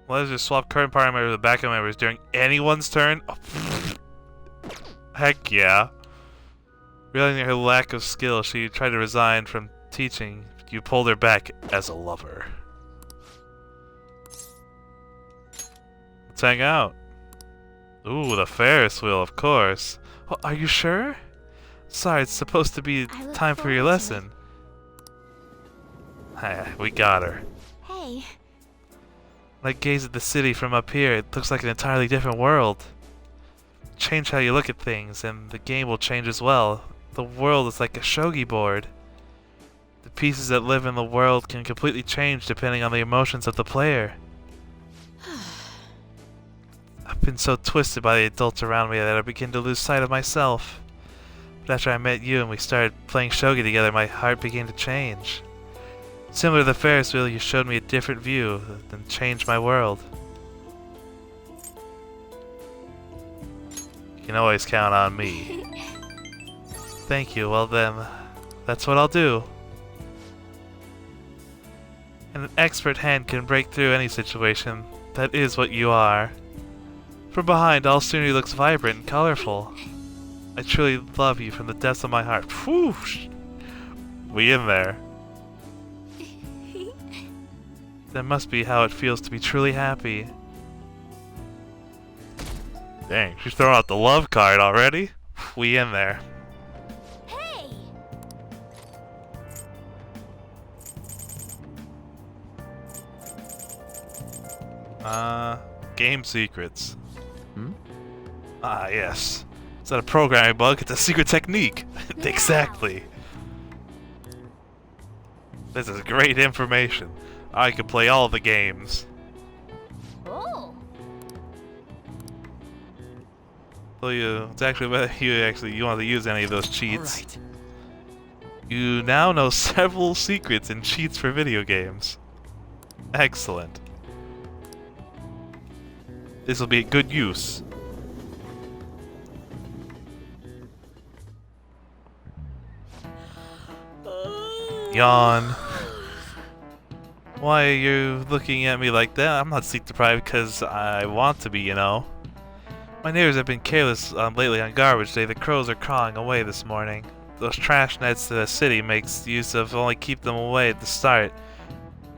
let's just swap current party members with backup members during anyone's turn? Oh, heck yeah. Realizing her lack of skill, she tried to resign from teaching. You pulled her back as a lover. Let's hang out. Ooh, the Ferris wheel, of course. Oh, are you sure? Sorry, it's supposed to be I look time for your forward to it. lesson. Ah, we got her. Hey. When I gaze at the city from up here, it looks like an entirely different world. Change how you look at things, and the game will change as well. The world is like a shogi board. The pieces that live in the world can completely change depending on the emotions of the player. I've been so twisted by the adults around me that I begin to lose sight of myself. But after I met you and we started playing shogi together, my heart began to change. Similar to the Ferris wheel, you showed me a different view that changed my world. You can always count on me. Thank you, well then, that's what I'll do. And an expert hand can break through any situation. That is what you are. From behind, all scenery looks vibrant and colorful. I truly love you from the depths of my heart. Whoosh! We in there. That must be how it feels to be truly happy. Dang, she's throwing out the love card already? We in there. Hey. Game secrets. Ah, yes. It's not a programming bug, it's a secret technique. Exactly. This is great information. I can play all the games. Oh. So it's actually whether you want to use any of those All cheats. right. You now know several secrets and cheats for video games. Excellent. This will be a good use. Yawn. Why are you looking at me like that? I'm not sleep deprived because I want to be, you know. My neighbors have been careless lately on garbage day. The crows are crawling away this morning. Those trash nets the city makes use of only keep them away at the start.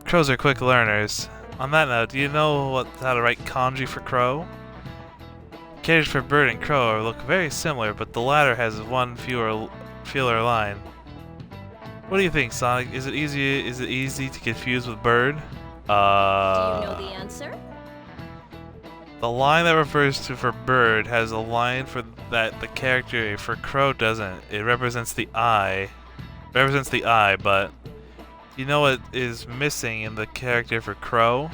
Crows are quick learners. On that note, do you know how to write kanji for crow? Characters for bird and crow look very similar, but the latter has one fewer line. What do you think, Sonic? Is it easy to confuse with bird? Do you know the answer? The line that refers to for bird has a line for that the character for crow doesn't. It represents the eye. But you know what is missing in the character for crow?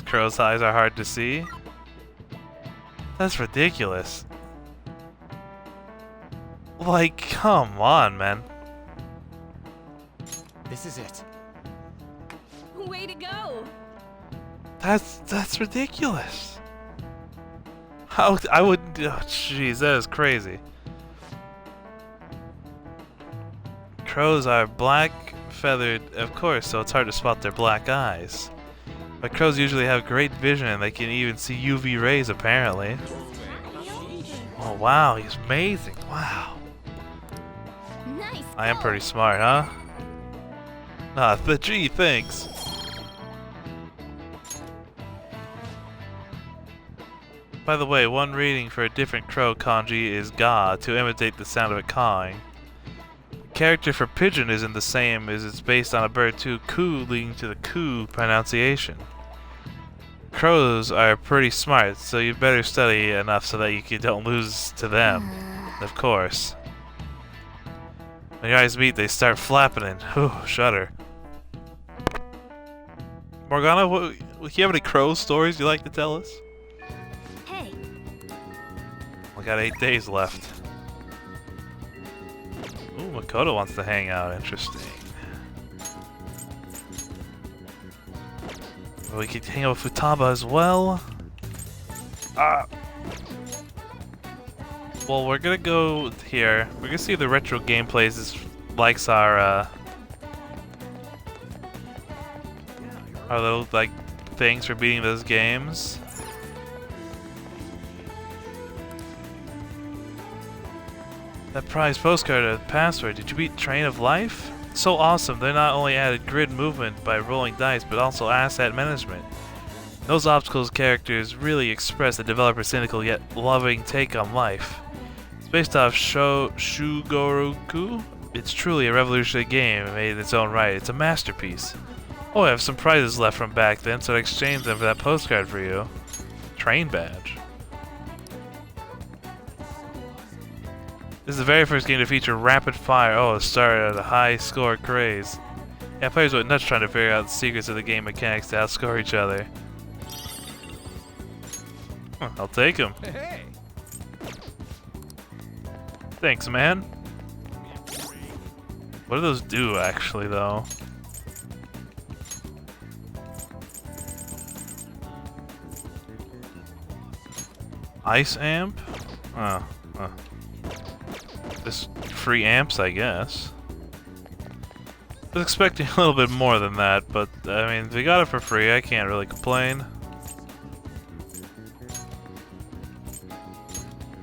Crow's eyes are hard to see? That's ridiculous. Like, come on, man. This is it. That's ridiculous. How I would? Oh, jeez, that is crazy. Crows are black feathered, of course, so it's hard to spot their black eyes. But crows usually have great vision and they can even see UV rays, apparently. Oh wow, he's amazing. Wow. Nice. I am pretty smart, huh? Ah, gee, thanks. By the way, one reading for a different crow kanji is ga, to imitate the sound of it cawing. The character for pigeon isn't the same as it's based on a bird too, ku leading to the ku pronunciation. Crows are pretty smart, so you better study enough so that you don't lose to them. Of course. When your eyes meet, they start flapping and shudder. Morgana, do you have any crow stories you'd like to tell us? Hey. We got 8 days left. Ooh, Makoto wants to hang out. Interesting. We could hang out with Futaba as well. Well, we're gonna go here. We're gonna see if the retro gameplays likes our little like things for beating those games. That prize postcard of password. Did you beat Train of Life? So awesome. They not only added grid movement by rolling dice, but also asset management. Those obstacles characters really express the developer's cynical yet loving take on life. It's based off Shugoroku. It's truly a revolutionary game made in its own right. It's a masterpiece. Oh, I have some prizes left from back then, so I exchanged them for that postcard for you. Train badge. This is the very first game to feature rapid fire. Oh, it started at a high score craze. Yeah, players went nuts trying to figure out the secrets of the game mechanics to outscore each other. Huh, I'll take him. Hey. Thanks, man. What do those do, actually, though? Ice amp? Oh, Just free amps, I guess. I was expecting a little bit more than that, but I mean, if we got it for free, I can't really complain.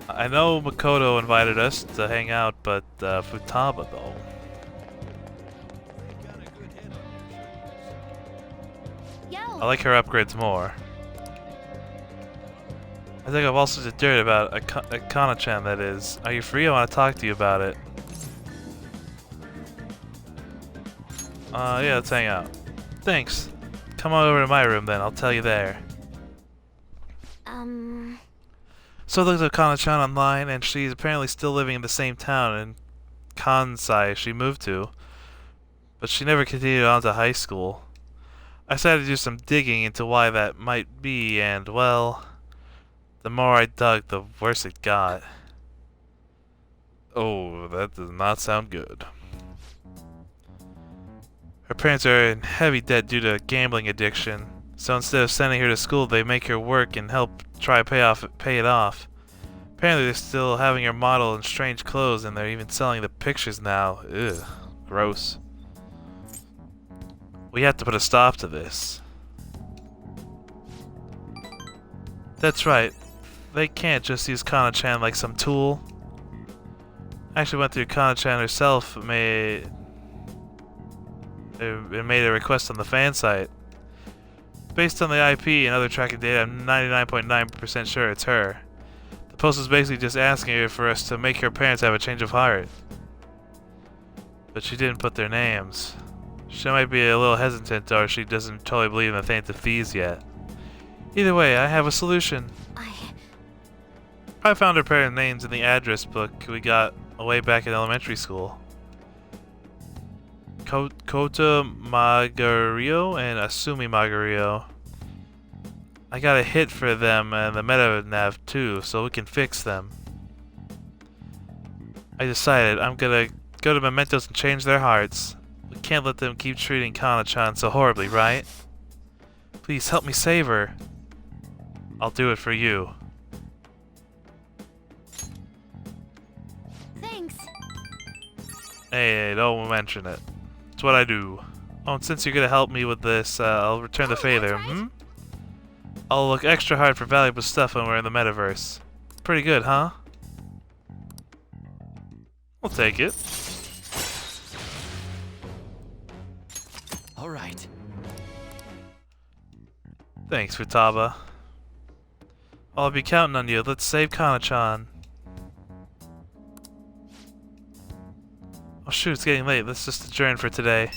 I know Makoto invited us to hang out, but Futaba though. Yo. I like her upgrades more. I think I've also just dirt about Akana-chan, that is. Are you free? I want to talk to you about it. Yeah, let's hang out. Thanks. Come on over to my room then, I'll tell you there. So I looked at Akana-chan online, and she's apparently still living in the same town in Kansai she moved to. But she never continued on to high school. I decided to do some digging into why that might be, and well... the more I dug, the worse it got. Oh, that does not sound good. Her parents are in heavy debt due to gambling addiction, so instead of sending her to school, they make her work and help try to pay it off. Apparently, they're still having her model in strange clothes, and they're even selling the pictures now. Ugh, gross. We have to put a stop to this. That's right. They can't just use Kana-chan like some tool. I actually went through Kana-chan herself and made a request on the fan site. Based on the IP and other tracking data, I'm 99.9% sure it's her. The post was basically just asking her for us to make her parents have a change of heart. But she didn't put their names. She might be a little hesitant, or she doesn't totally believe in the Thaint of Thieves yet. Either way, I have a solution. I found her parents' names in the address book we got way back in elementary school. Kota Magario and Asumi Magario. I got a hit for them and the meta-nav too, so we can fix them. I decided I'm gonna go to Mementos and change their hearts. We can't let them keep treating Kana-chan so horribly, right? Please help me save her. I'll do it for you. Thanks. Hey, don't mention it. It's what I do. Oh, and since you're gonna help me with this, I'll return the favor. that's right. I'll look extra hard for valuable stuff when we're in the metaverse. Pretty good, huh? We'll take it. All right. Thanks, Futaba. I'll be counting on you. Let's save Kana-chan. Oh shoot, it's getting late. Let's just adjourn for today.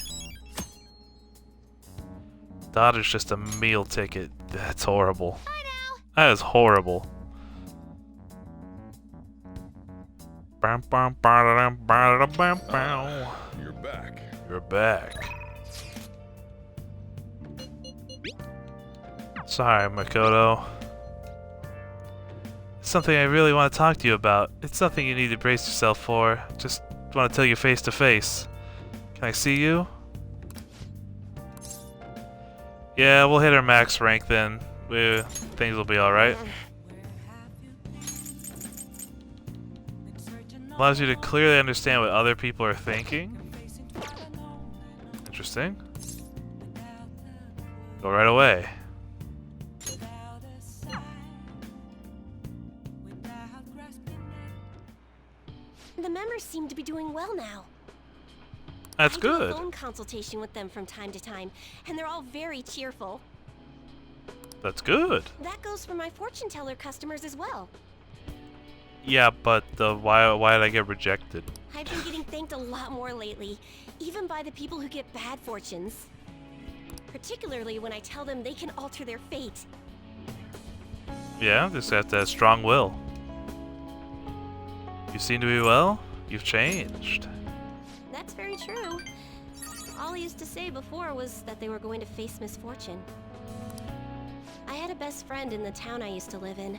Daughter's just a meal ticket. That's horrible. Bye now. That is horrible. You're back. You're back. Sorry, Makoto. It's something I really want to talk to you about. It's something you need to brace yourself for. Just want to tell you face to face. Can I see you? Yeah, we'll hit our max rank then. Things will be alright. Allows you to clearly understand what other people are thinking. Interesting. Go right away. The members seem to be doing well now. That's I do a good. phone consultation with them from time to time, and they're all very cheerful. That's good. That goes for my fortune teller customers as well. Yeah, but why did I get rejected? I've been getting thanked a lot more lately, even by the people who get bad fortunes. Particularly when I tell them they can alter their fate. Yeah, just have to have strong will. You seem to be well. You've changed. That's very true. All I used to say before was that they were going to face misfortune. I had a best friend in the town I used to live in.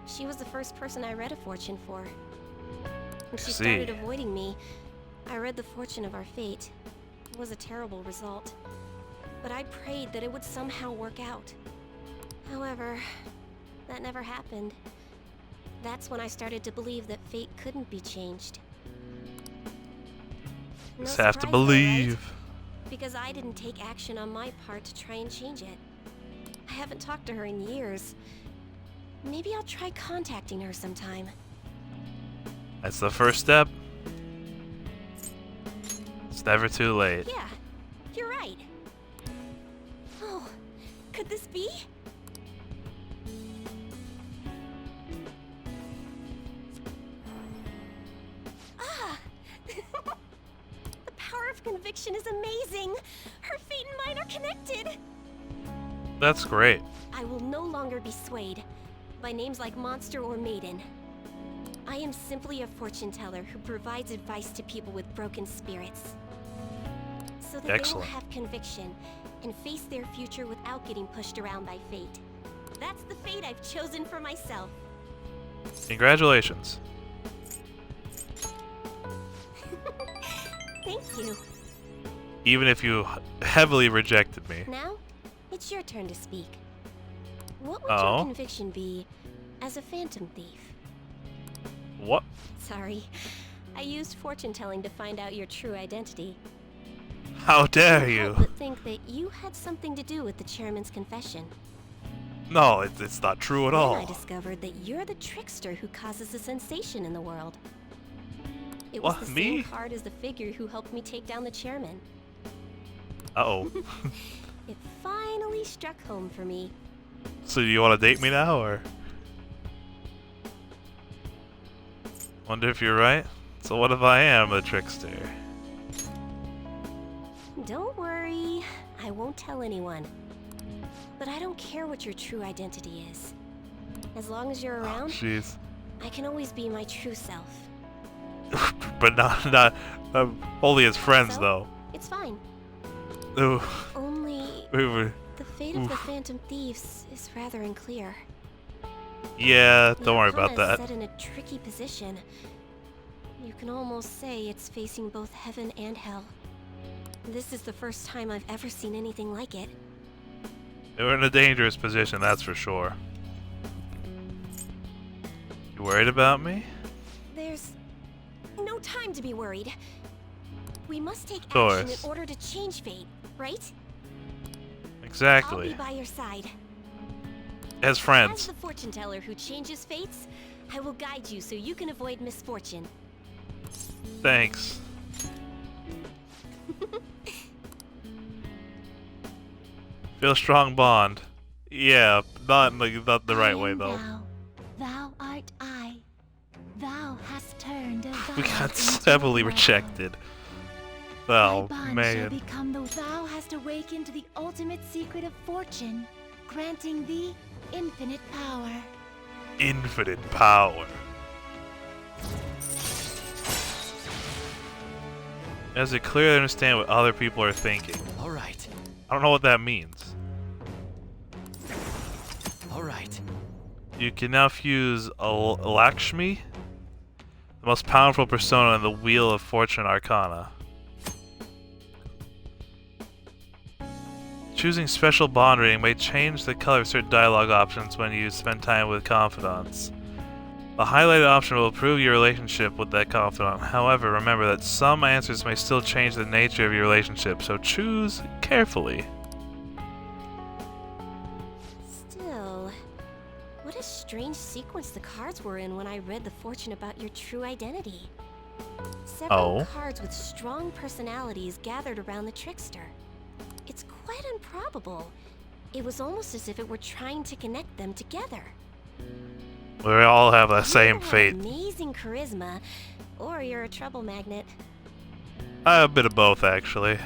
She was the first person I read a fortune for. When she started avoiding me, I read the fortune of our fate. It was a terrible result. But I prayed that it would somehow work out. However, that never happened. That's when I started to believe that fate couldn't be changed. No Just have to surprise though, right? believe. Because I didn't take action on my part to try and change it. I haven't talked to her in years. Maybe I'll try contacting her sometime. That's the first step. It's never too late. Yeah, you're right. Oh, could this be? Ah! The power of conviction is amazing! Her fate and mine are connected! That's great. I will no longer be swayed by names like monster or maiden. I am simply a fortune teller who provides advice to people with broken spirits. So that they will Excellent. have conviction and face their future without getting pushed around by fate. That's the fate I've chosen for myself. Congratulations. Thank you. Even if you heavily rejected me. Now, it's your turn to speak. What would Oh. your conviction be as a phantom thief? What? Sorry, I used fortune telling to find out your true identity. How dare Can't you? help but think that you had something to do with the chairman's confession. No, it's not true at Then I all. discovered that you're the trickster who causes a sensation in the world. It was What, the me? same card as the figure who helped me take down the chairman. Uh-oh. It finally struck home for me. So you want to date me now, or? Wonder if you're right. So what if I am a trickster? Don't worry, I won't tell anyone. But I don't care what your true identity is. As long as you're around, Jeez. I can always be my true self. But not only as friends, So? though. It's fine. Ooh. Only Ooh. the fate of the Phantom Thieves is rather unclear. Yeah, don't worry Your about Hana is that. set in a tricky position. You can almost say it's facing both heaven and hell. This is the first time I've ever seen anything like it. We're in a dangerous position, that's for sure. You worried about me? There's no time to be worried. We must take Course. action in order to change fate, right? Exactly. I'll be by your side. As As friends. the fortune teller who changes fates, I will guide you so you can avoid misfortune. Thanks. Feel a strong bond. Yeah, not the right way though. Thou art I. Thou hast turned a We vow got into heavily a vow. rejected. Thy Oh bond shall man. become thou hast awakened the ultimate secret of fortune, granting thee infinite power. Infinite power. As to clearly understand what other people are thinking. All right. I don't know what that means. All right. You can now fuse Lakshmi, the most powerful persona in the Wheel of Fortune Arcana. Choosing special bond rating may change the color of certain dialogue options when you spend time with confidants. The highlighted option will improve your relationship with that confidant. However, remember that some answers may still change the nature of your relationship, so choose carefully. Still, what a strange sequence the cards were in when I read the fortune about your true identity. Several Oh. cards with strong personalities gathered around the trickster. It's quite improbable. It was almost as if it were trying to connect them together. We all have the same You have fate. Amazing charisma, or you're a trouble magnet. I have a bit of both, actually.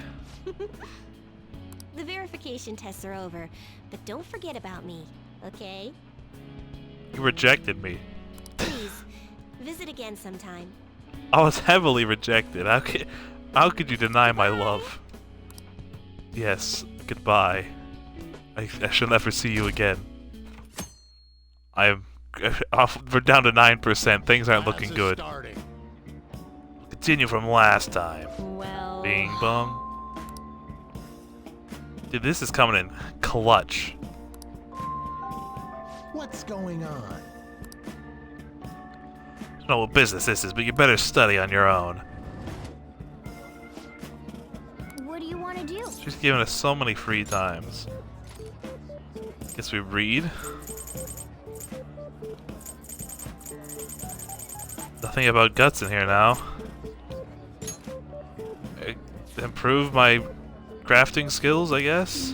The verification tests are over, but don't forget about me, okay? You rejected me. Please, visit again sometime. I was heavily rejected. How could you deny my love? Yes, goodbye. I shall never see you again. We're down to 9%. Things aren't looking good. Starting. Continue from last time. Well, Bing bong. Dude, this is coming in clutch. What's going on? I don't know what business this is, but you better study on your own. What do you want to do? She's giving us so many free times. Guess we read. Nothing about guts in here now. Improve my crafting skills, I guess?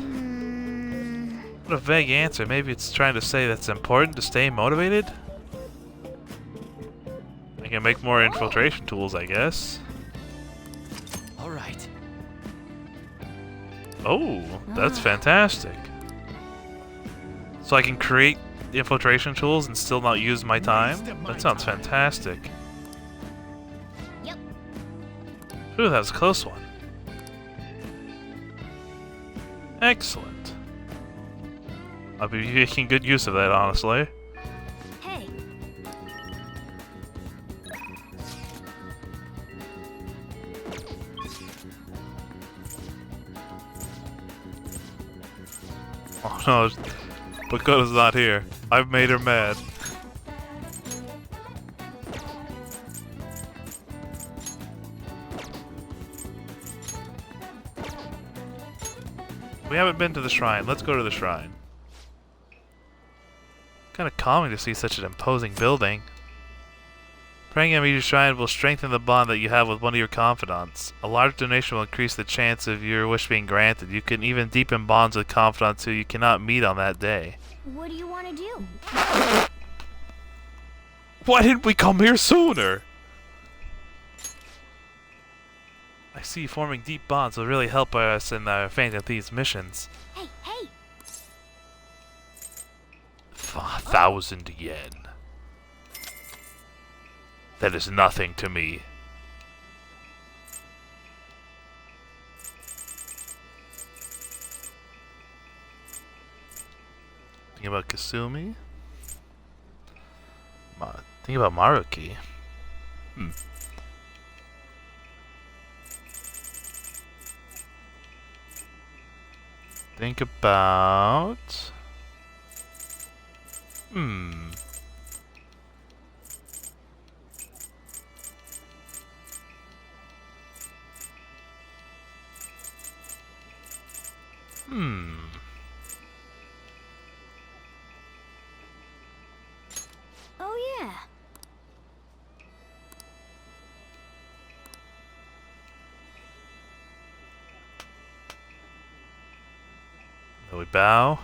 What a vague answer. Maybe it's trying to say that it's important to stay motivated? I can make more infiltration tools, I guess. All right. Oh, that's fantastic. So I can create infiltration tools and still not use my time? That sounds fantastic. Yep. Ooh, that was a close one. Excellent. I'll be making good use of that, honestly. Hey, Oh no, Bakota's not here. I've made her mad. We haven't been to the shrine. Let's go to the shrine. Kind of calming to see such an imposing building. Praying at Meteor Shrine will strengthen the bond that you have with one of your confidants. A large donation will increase the chance of your wish being granted. You can even deepen bonds with confidants who you cannot meet on that day. what do you want to do? Why didn't we come here sooner? I see forming deep bonds will really help us in our Phantom Thieves missions. Hey, hey! 1,000 yen. That is nothing to me. Think about Kasumi? Think about Maruki. Think about... Hmm. Oh, yeah. Then we bow.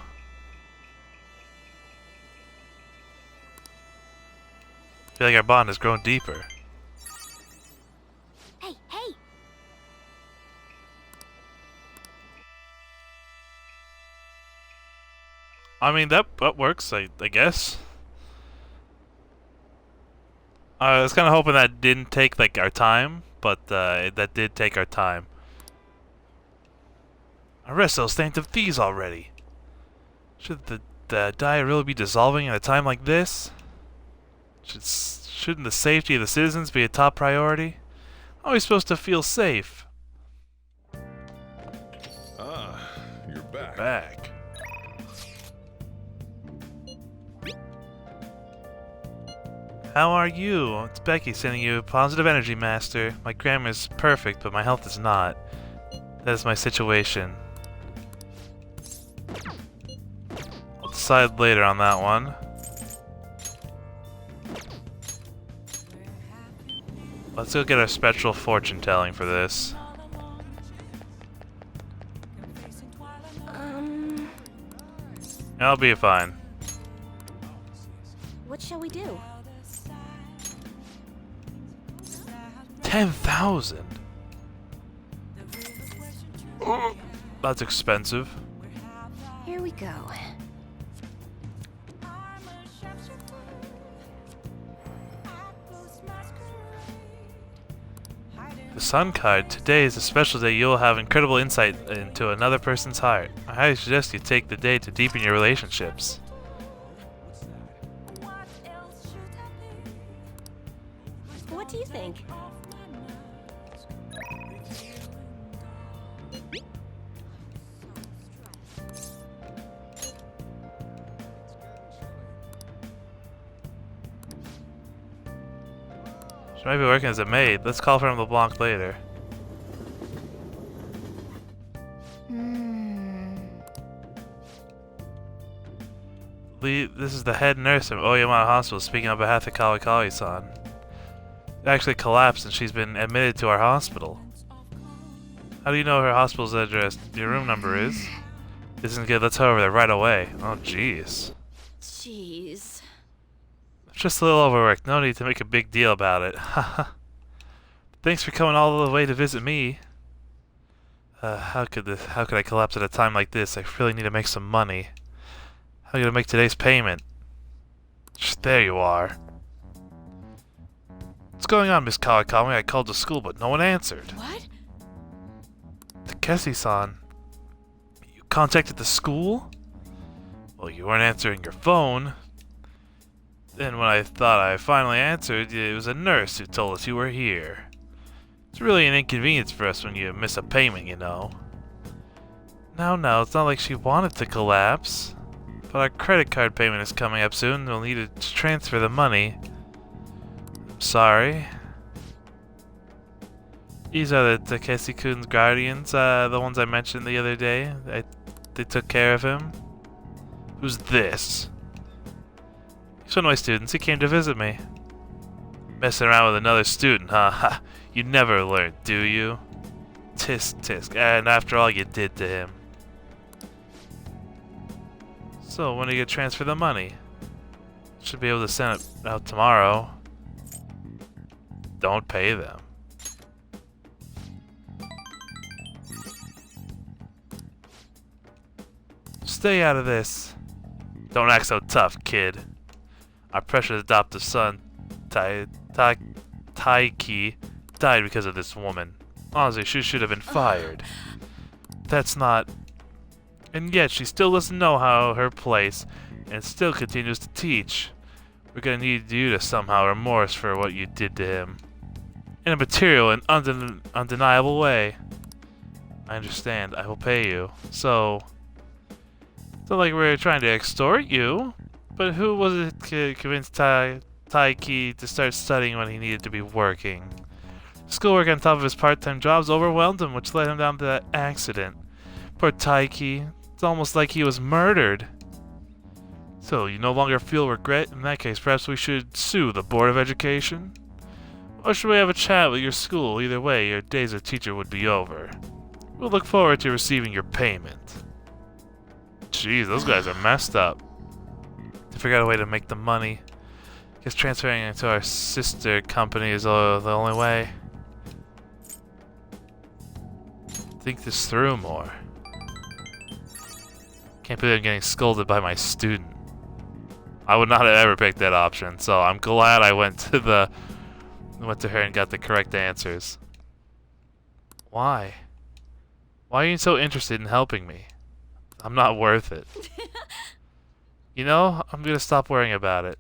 I feel like our bond has grown deeper. Hey, hey! I mean, that works, I guess. I was kind of hoping that didn't take, like, our time, but that did take our time. Arrest those phantom thieves already! Should the diet really be dissolving at a time like this? Shouldn't the safety of the citizens be a top priority? How are we supposed to feel safe? Ah, you're back. Back. How are you? It's Becky sending you a positive energy, Master. My grammar is perfect, but my health is not. That is my situation. We'll decide later on that one. Let's go get our spectral fortune telling for this. I'll be fine. What shall we do? 10,000. That's expensive. Here we go. The Sun card. Today is a special day. You'll have incredible insight into another person's heart. I highly suggest you take the day to deepen your relationships. What do you think? She might be working as a maid. Let's call Ferme LeBlanc later. This is the head nurse of Oyama Hospital speaking on behalf of Kawakami-san. It actually collapsed and she's been admitted to our hospital. How do you know her hospital's address? Your room number is? Isn't good. Let's head over there right away. Oh, jeez. Jeez. Just a little overworked. No need to make a big deal about it. Haha. Thanks for coming all the way to visit me. How could I collapse at a time like this? I really need to make some money. How am I gonna make today's payment? There you are. What's going on, Miss Kawakami? I called the school, but no one answered. What? Takeshi-san, you contacted the school? Well, you weren't answering your phone. Then when I thought I finally answered, it was a nurse who told us you were here. It's really an inconvenience for us when you miss a payment, you know. No, it's not like she wanted to collapse. But our credit card payment is coming up soon. We'll need to transfer the money. I'm sorry. These are the Takeshi-kun's guardians, the ones I mentioned the other day. They took care of him. Who's this? He's one of my students. He came to visit me. Messing around with another student, huh? Ha! You never learn, do you? Tisk tisk. And after all you did to him. So, when are you gonna transfer the money? Should be able to send it out tomorrow. Don't pay them. Stay out of this. Don't act so tough, kid. Our precious adoptive son, Taiki, died because of this woman. Honestly, she should have been fired. That's not... And yet, she still doesn't know her place, and still continues to teach. We're gonna need you to somehow remorse for what you did to him. In a material and undeniable way. I understand. I will pay you. So, not like we're trying to extort you. But who was it convinced Taiki to start studying when he needed to be working? Schoolwork on top of his part-time jobs overwhelmed him, which led him down to that accident. Poor Taiki. It's almost like he was murdered. So, you no longer feel regret? In that case, perhaps we should sue the Board of Education? Or should we have a chat with your school? Either way, your days as teacher would be over. We'll look forward to receiving your payment. Jeez, those guys are messed up. They figured out a way to make the money. Guess transferring it to our sister company is the only way. Think this through more. Can't believe I'm getting scolded by my student. I would not have ever picked that option, so I'm glad I went to her and got the correct answers. Why? Why are you so interested in helping me? I'm not worth it. You know, I'm gonna stop worrying about it.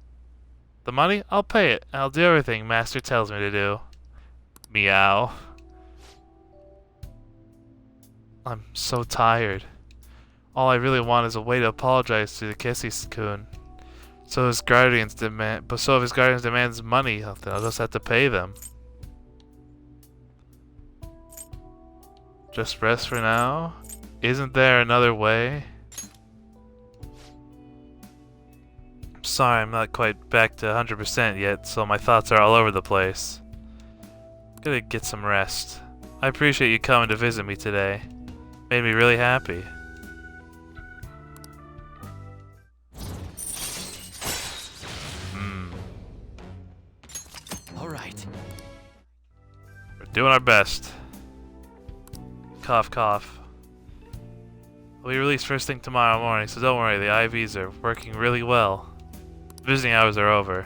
The money? I'll pay it. I'll do everything Master tells me to do. Meow. I'm so tired. All I really want is a way to apologize to the Kessie-kun. So if his guardians demands money, then I'll just have to pay them. Just rest for now? Isn't there another way? I'm sorry, I'm not quite back to 100% yet, so my thoughts are all over the place. Gotta get some rest. I appreciate you coming to visit me today. Made me really happy. All right. We're doing our best. Cough, cough. We'll be released first thing tomorrow morning, so don't worry, the IVs are working really well. Visiting hours are over.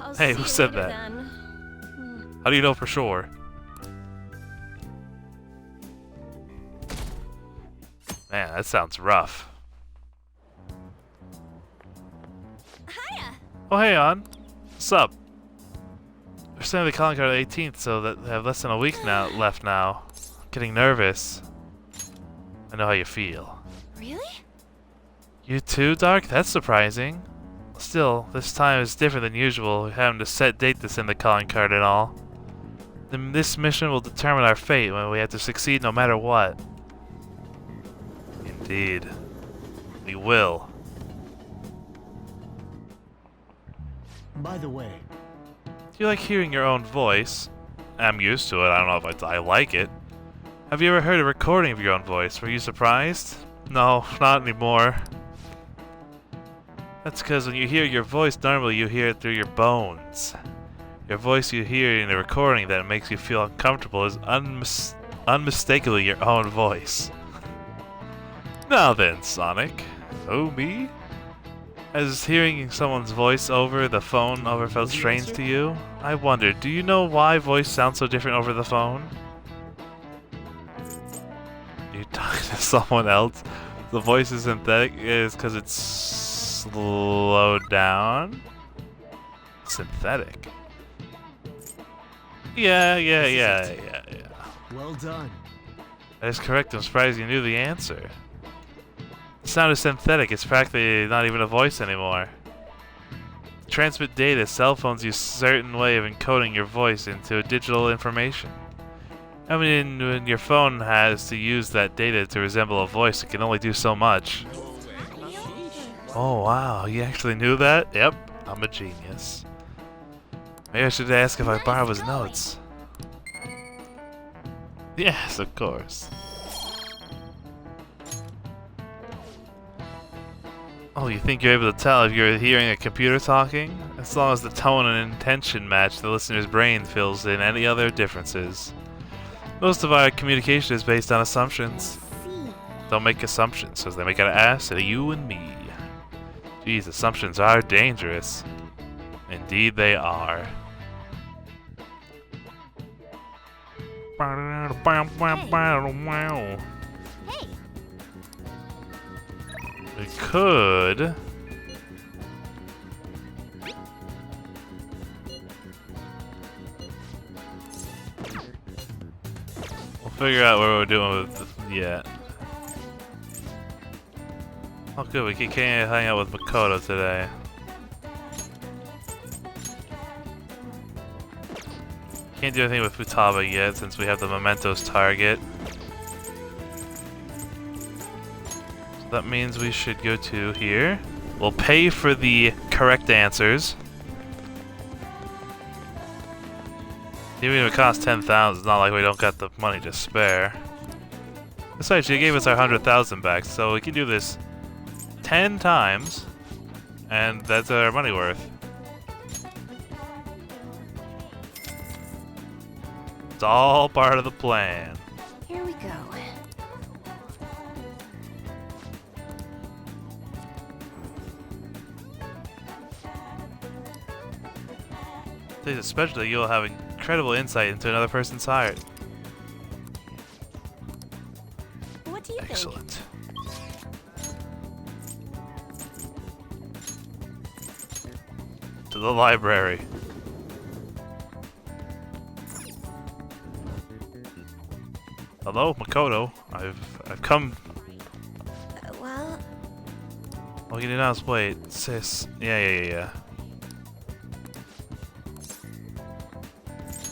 I'll Hey, see who you said later that? then. How do you know for sure? Man, that sounds rough. Hiya. Oh, hey, On. What's up? We're sending the calling card on the 18th, so that they have less than a week left now. Getting nervous. I know how you feel. Really? You too, Dark? That's surprising. Still, this time is different than usual, having to set date to send the calling card and all. This mission will determine our fate when we have to succeed no matter what. Indeed. We will. By the way, Do you like hearing your own voice? I'm used to it, I don't know if I like it. Have you ever heard a recording of your own voice? Were you surprised? No, not anymore. That's because when you hear your voice, normally you hear it through your bones. Your voice you hear in a recording that makes you feel uncomfortable is unmistakably your own voice. Now then, Sonic. So me? Has hearing someone's voice over the phone ever felt strange to you? I wonder, do you know why voice sounds so different over the phone? You talk to someone else? The voice is synthetic? Is because it's slowed down? Synthetic? Yeah. well done. That is correct. I'm surprised you knew the answer. The sound is synthetic. It's practically not even a voice anymore. To transmit data, cell phones use a certain way of encoding your voice into digital information. I mean, when your phone has to use that data to resemble a voice, it can only do so much. Oh wow, you actually knew that? Yep, I'm a genius. Maybe I should ask if I borrow his notes. Yes, of course. Oh, you think you're able to tell if you're hearing a computer talking? As long as the tone and intention match, the listener's brain fills in any other differences. Most of our communication is based on assumptions. Don't make assumptions, because they make an ass out of you and me. Geez, assumptions are dangerous. Indeed they are. Hey. We could... We'll figure out what we're doing with this yet. Oh, Good, we can't hang out with Makoto today. Can't do anything with Futaba yet since we have the Mementos target. So that means we should go to here. We'll pay for the correct answers. Even if it costs 10,000, it's not like we don't got the money to spare. Besides, she gave us our 100,000 back, so we can do this 10 times, and that's our money worth. It's all part of the plan. Here we go. Especially, you'll have incredible insight into another person's heart. What do you think? Excellent. To the library. Hello, Makoto. I've come. Well, Oh, you did not wait, sis. Yeah.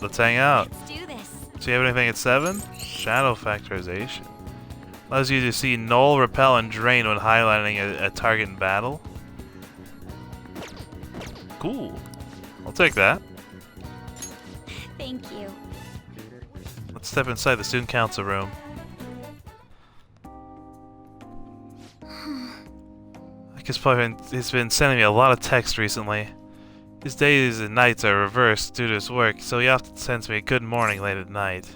Let's hang out. let's do this. Do you have anything at 7? Shadow factorization. Allows you to see null, repel, and drain when highlighting a target in battle. Cool. I'll take that. Thank you. Let's step inside the student council room. I guess he's been sending me a lot of text recently. His days and nights are reversed due to his work, so he often sends me a good morning late at night.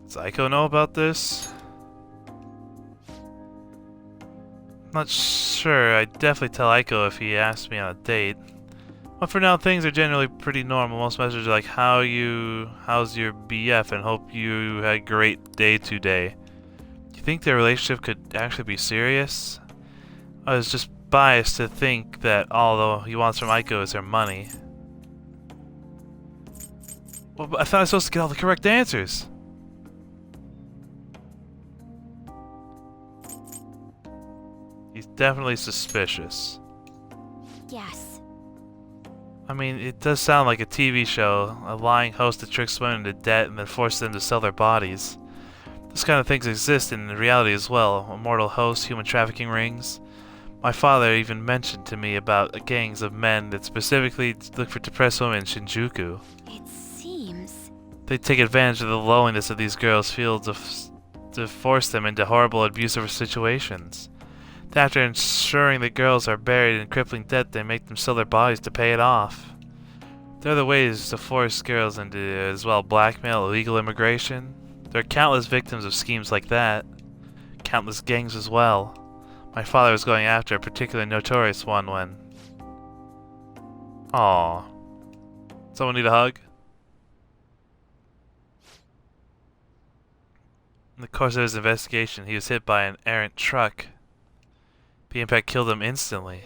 Does Aiko know about this? Not sure. I'd definitely tell Aiko if he asked me on a date. But for now, things are generally pretty normal. Most messages are like, how's your BF, and hope you had a great day today. Do you think their relationship could actually be serious? I was just biased to think that all he wants from Aiko is her money. Well, but I thought I was supposed to get all the correct answers. He's definitely suspicious. Yes. I mean, it does sound like a TV show. A lying host that tricks women into debt and then forces them to sell their bodies. This kind of things exist in reality as well. Immortal hosts, human trafficking rings. My father even mentioned to me about gangs of men that specifically look for depressed women in Shinjuku. It seems. They take advantage of the loneliness of these girls' fields to force them into horrible, abusive situations. After ensuring the girls are buried in crippling debt, they make them sell their bodies to pay it off. There are other ways to force girls into, as well, blackmail, illegal immigration. There are countless victims of schemes like that. Countless gangs as well. My father was going after a particularly notorious one when... Aww. Someone need a hug? In the course of his investigation, he was hit by an errant truck. The impact killed him instantly.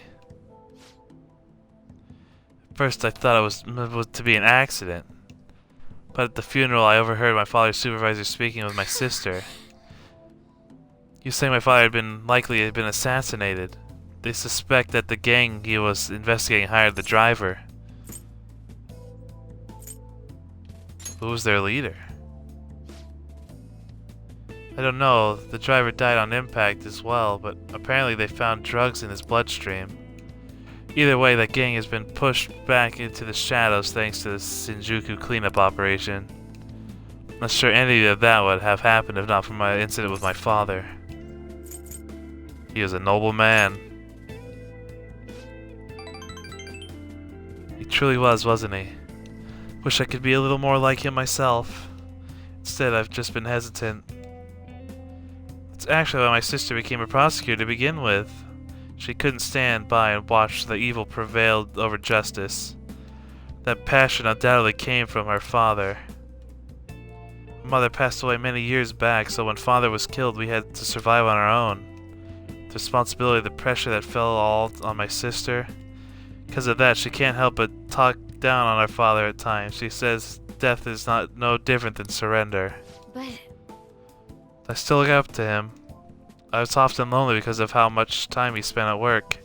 At first I thought it was to be an accident. But at the funeral I overheard my father's supervisor speaking with my sister. He was saying my father likely had been assassinated. They suspect that the gang he was investigating hired the driver. Who was their leader? I don't know. The driver died on impact as well, but apparently they found drugs in his bloodstream. Either way, that gang has been pushed back into the shadows thanks to the Shinjuku cleanup operation. Not sure any of that would have happened if not for my incident with my father. He was a noble man. He truly was, wasn't he? Wish I could be a little more like him myself. Instead, I've just been hesitant. It's actually why my sister became a prosecutor to begin with. She couldn't stand by and watch the evil prevail over justice. That passion undoubtedly came from her father. My mother passed away many years back, so when father was killed, we had to survive on our own. The responsibility, the pressure that fell all on my sister. Because of that, she can't help but talk down on our father at times. She says death is no different than surrender. But I still look up to him. I was often lonely because of how much time he spent at work.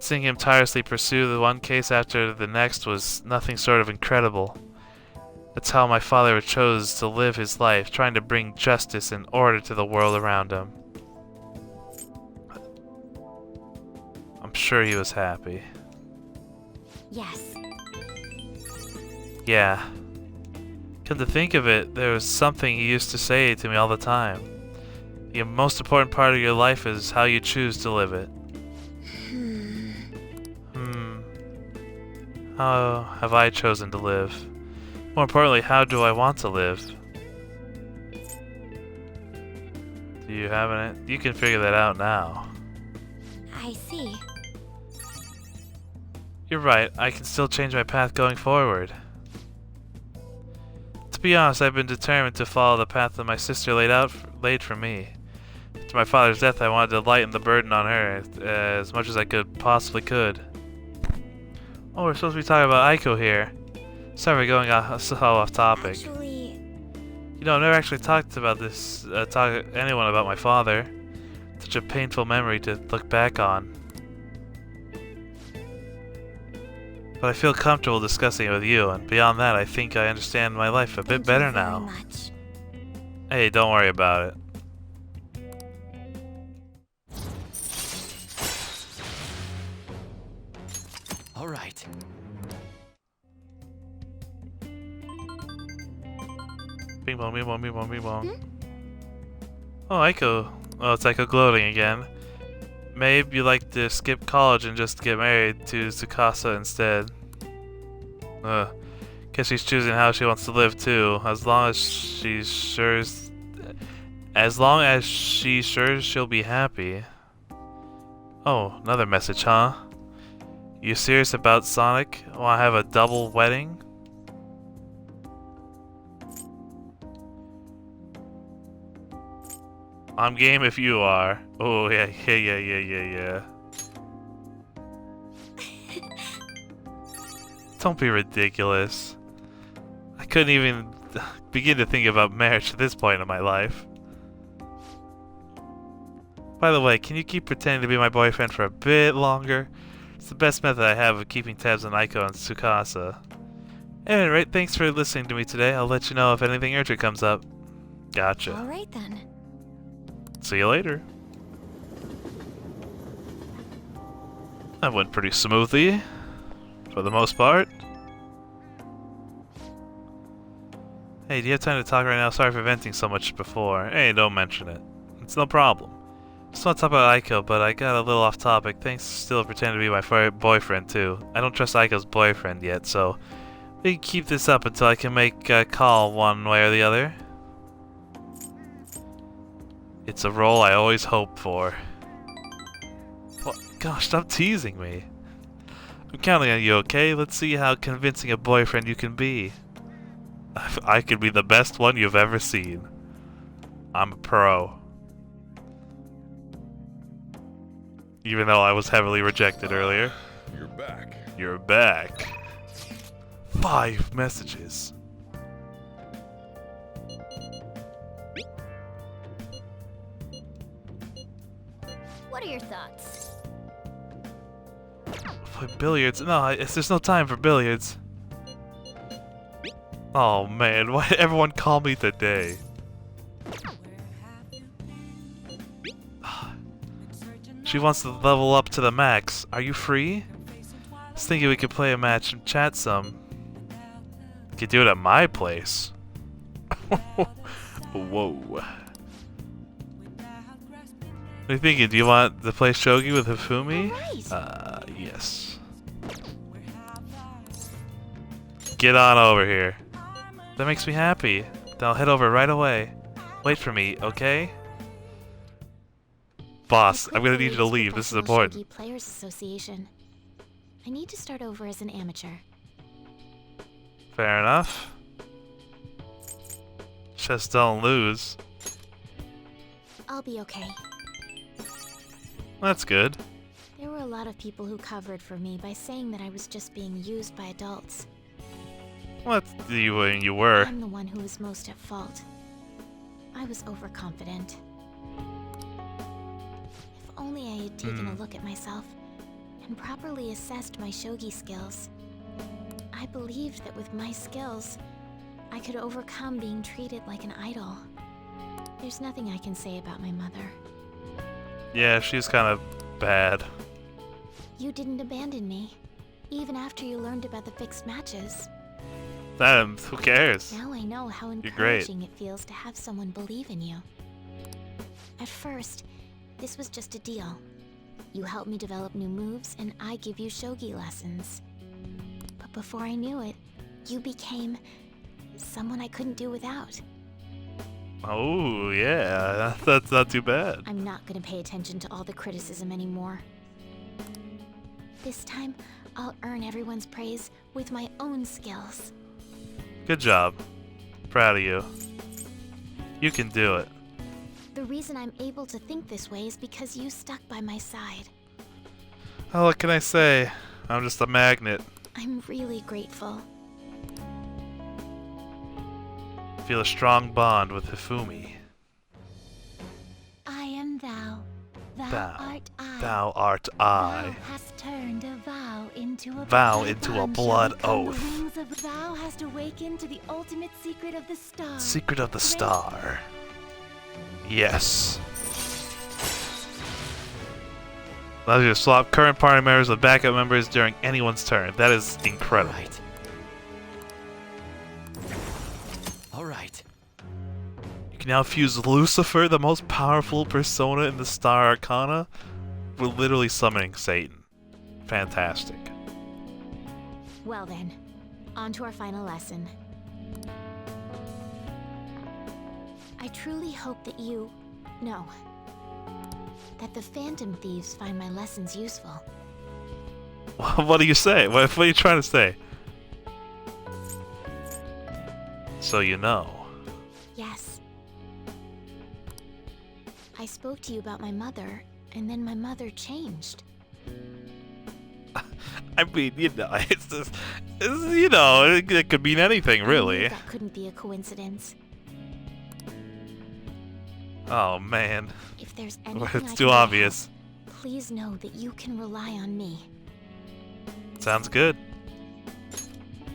Seeing him tirelessly pursue the one case after the next was nothing short of incredible. That's how my father chose to live his life, trying to bring justice and order to the world around him. I'm sure he was happy. Yes. Yeah. Come to think of it, there was something he used to say to me all the time. The most important part of your life is how you choose to live it. How have I chosen to live? More importantly, how do I want to live? Do you have it? You can figure that out now. I see. You're right, I can still change my path going forward. To be honest, I've been determined to follow the path that my sister laid for me. After my father's death, I wanted to lighten the burden on her as much as I possibly could. Oh, we're supposed to be talking about Aiko here. Sorry for going so off topic. Actually, You know, I've never actually talked about this, to anyone about my father. Such a painful memory to look back on. But I feel comfortable discussing it with you, and beyond that, I think I understand my life a bit better now. Thank you very much. Hey, don't worry about it. All right. Bing bong, bing bong, bing bong, bing bong. Oh, Aiko. Oh, it's Aiko gloating again. Maybe you like to skip college and just get married to Tsukasa instead. Guess she's choosing how she wants to live too. As long as she's sure she'll be happy. Oh, another message, huh? You serious about Sonic? Want to have a double wedding? I'm game if you are. Oh yeah. Don't be ridiculous. I couldn't even begin to think about marriage at this point in my life. By the way, can you keep pretending to be my boyfriend for a bit longer? It's the best method I have of keeping tabs on Aiko and Tsukasa. Anyway, thanks for listening to me today. I'll let you know if anything urgent comes up. Gotcha. All right then. See you later. That went pretty smoothly, for the most part. Hey, do you have time to talk right now? Sorry for venting so much before. Hey, don't mention it. It's no problem. Just want to talk about Aiko, but I got a little off topic. Thanks still pretending to be my boyfriend too. I don't trust Aiko's boyfriend yet, so we can keep this up until I can make a call one way or the other. It's a role I always hope for. What? Gosh, stop teasing me. I'm counting on you, okay? Let's see how convincing a boyfriend you can be. I could be the best one you've ever seen. I'm a pro. Even though I was heavily rejected earlier. You're back. You're back. 5 messages. What are your thoughts? Play billiards? No, there's no time for billiards. Oh man, why did everyone call me today? She wants to level up to the max. Are you free? I was thinking we could play a match and chat some. Could do it at my place. Whoa. What are you thinking? Do you want to play shogi with Hifumi? Yes. Get on over here. That makes me happy. Then I'll head over right away. Wait for me, okay? Boss, I'm gonna need you to leave. This is important. Shogi Players Association. I need to start over as an amateur. Fair enough. Just don't lose. I'll be okay. That's good. There were a lot of people who covered for me by saying that I was just being used by adults. What you were? I'm the one who was most at fault. I was overconfident. taken a look at myself and properly assessed my shogi skills. I believed that with my skills, I could overcome being treated like an idol. There's nothing I can say about my mother. Yeah, she's kind of bad. You didn't abandon me, even after you learned about the fixed matches. Who cares? Now I know how You're great. encouraging it feels to have someone believe in you. At first, this was just a deal. You help me develop new moves, and I give you shogi lessons. But before I knew it, you became someone I couldn't do without. Oh, yeah, that's not too bad. I'm not gonna pay attention to all the criticism anymore. This time, I'll earn everyone's praise with my own skills. Good job. Proud of you. You can do it. The reason I'm able to think this way is because you stuck by my side. Oh, what can I say? I'm just a magnet. I'm really grateful. Feel a strong bond with Hifumi. I am thou. Thou, Thou. art I. Thou art Thou I. hast turned a vow into a Vow blood into a bond. blood Shall become the oath. wings of thou hast awakened to the ultimate secret of the star. Secret of the Star. Yes. Allows you to swap current party members with backup members during anyone's turn. That is incredible. Right. All right. You can now fuse Lucifer, the most powerful persona in the Star Arcana, with literally summoning Satan. Fantastic. Well then, on to our final lesson. I truly hope that that the Phantom Thieves find my lessons useful. What do you say? What are you trying to say? So you know. Yes. I spoke to you about my mother, and then my mother changed. I mean, you know, it's just, you know, it could mean anything, I knew really. that couldn't be a coincidence. Oh, man. If there's anything I It's can too do to obvious. help, please know that you can rely on me. Sounds good.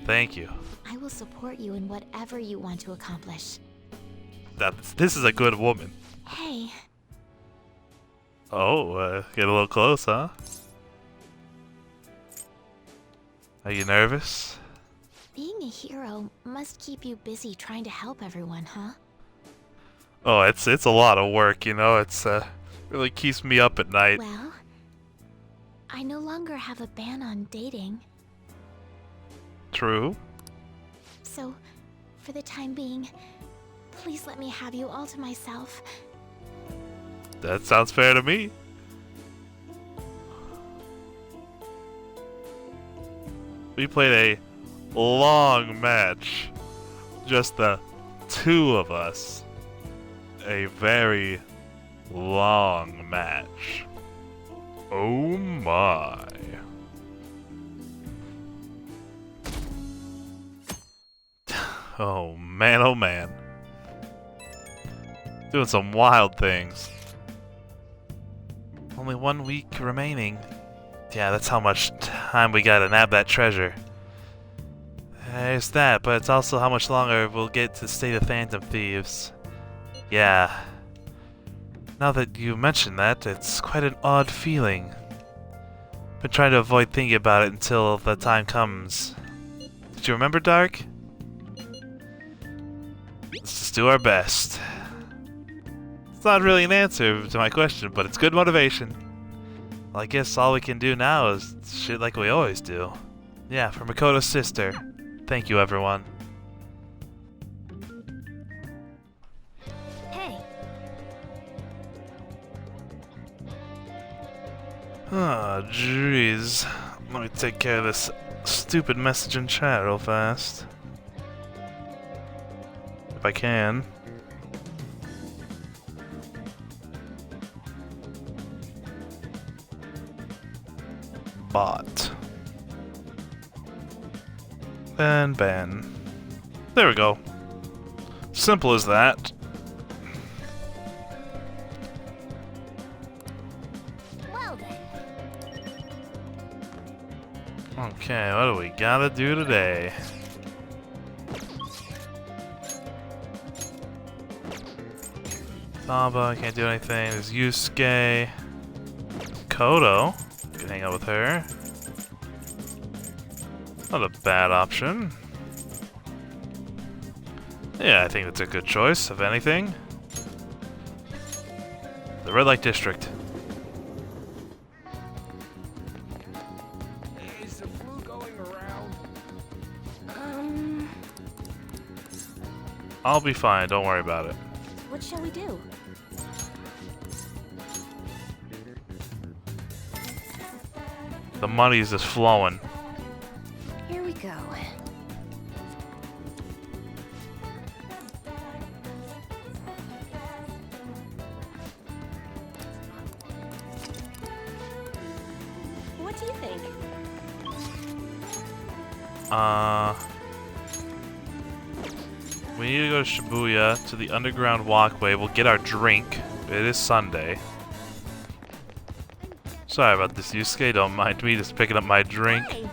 Thank you. I will support you in whatever you want to accomplish. This is a good woman. Hey, Oh, get a little close, huh? Are you nervous? being a hero must keep you busy trying to help everyone, huh? Oh, it's a lot of work, you know. It's really keeps me up at night. Well, I no longer have a ban on dating, True. so for the time being, please let me have you all to myself. That sounds fair to me. We played a long match. Just the two of us. A very long match. Oh my. Oh man, oh man. Doing some wild things. Only 1 week remaining. Yeah, that's how much time we gotta nab that treasure. There's that, but it's also how much longer we'll get to stay the Phantom Thieves. Yeah. Now that you mention that, it's quite an odd feeling. Been trying to avoid thinking about it until the time comes. Did you remember, Dark? Let's just do our best. It's not really an answer to my question, but it's good motivation. Well, I guess all we can do now is shit like we always do. Yeah, for Makoto's sister. Thank you, everyone. Hey, Oh, jeez. Let me take care of this stupid message in chat real fast. If I can. Bot. Ban. There we go. Simple as that. well Okay, what do we gotta do today? Samba, can't do anything. There's Yusuke. Kodo. Can hang out with her. Not a bad option. Yeah, I think that's a good choice, if anything. The Red Light District. Is the flu going around? I'll be fine, don't worry about it. What shall we do? The money is just flowing. Here we go. What do you think? We need to go to Shibuya, to the underground walkway. We'll get our drink. It is Sunday. Sorry about this, Yusuke. Don't mind me just picking up my drink. Hi.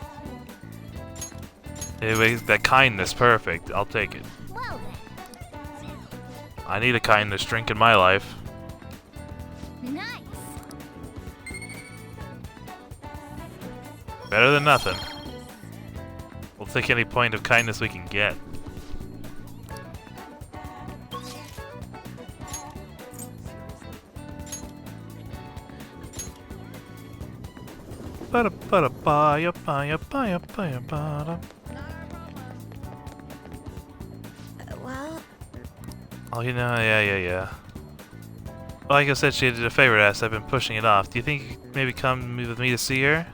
Anyway, that kindness, perfect. I'll take it. Well I need a kindness drink in my life. then. Nice. Better than nothing. We'll take any point of kindness we can get. Well, Oh, you know, yeah. Like I said, she did a favor to us. I've been pushing it off. Do you think you could maybe come with me to see her?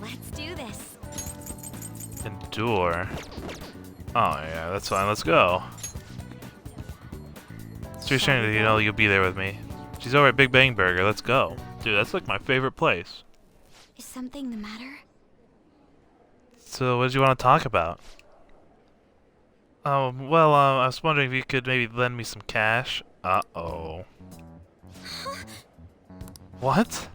let's do this. Endure. Oh, yeah, that's fine. Let's go. It's reassuring that you know you'll be there with me. She's over at Big Bang Burger. Let's go. Dude, that's like my favorite place. Is something the matter? So, what did you want to talk about? Oh, well, I was wondering if you could maybe lend me some cash. Uh-oh. What?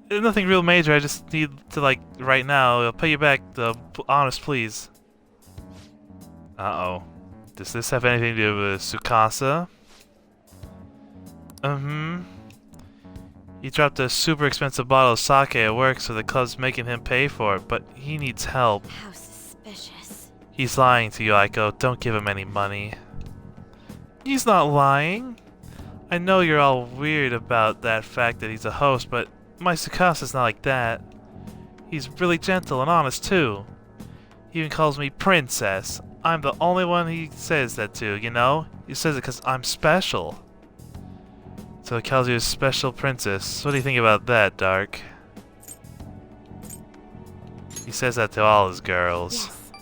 There's nothing real major. I just need to, like, right now. I'll pay you back the honest, please. Uh-oh. Does this have anything to do with Tsukasa? He dropped a super expensive bottle of sake at work, so the club's making him pay for it, but he needs help. How suspicious. He's lying to you, Aiko. Don't give him any money. He's not lying. I know you're all weird about that fact that he's a host, but my Tsukasa's not like that. He's really gentle and honest, too. He even calls me Princess. I'm the only one he says that to, you know? He says it because I'm special. So he calls you a special princess. What do you think about that, Dark? He says that to all his girls. Yes.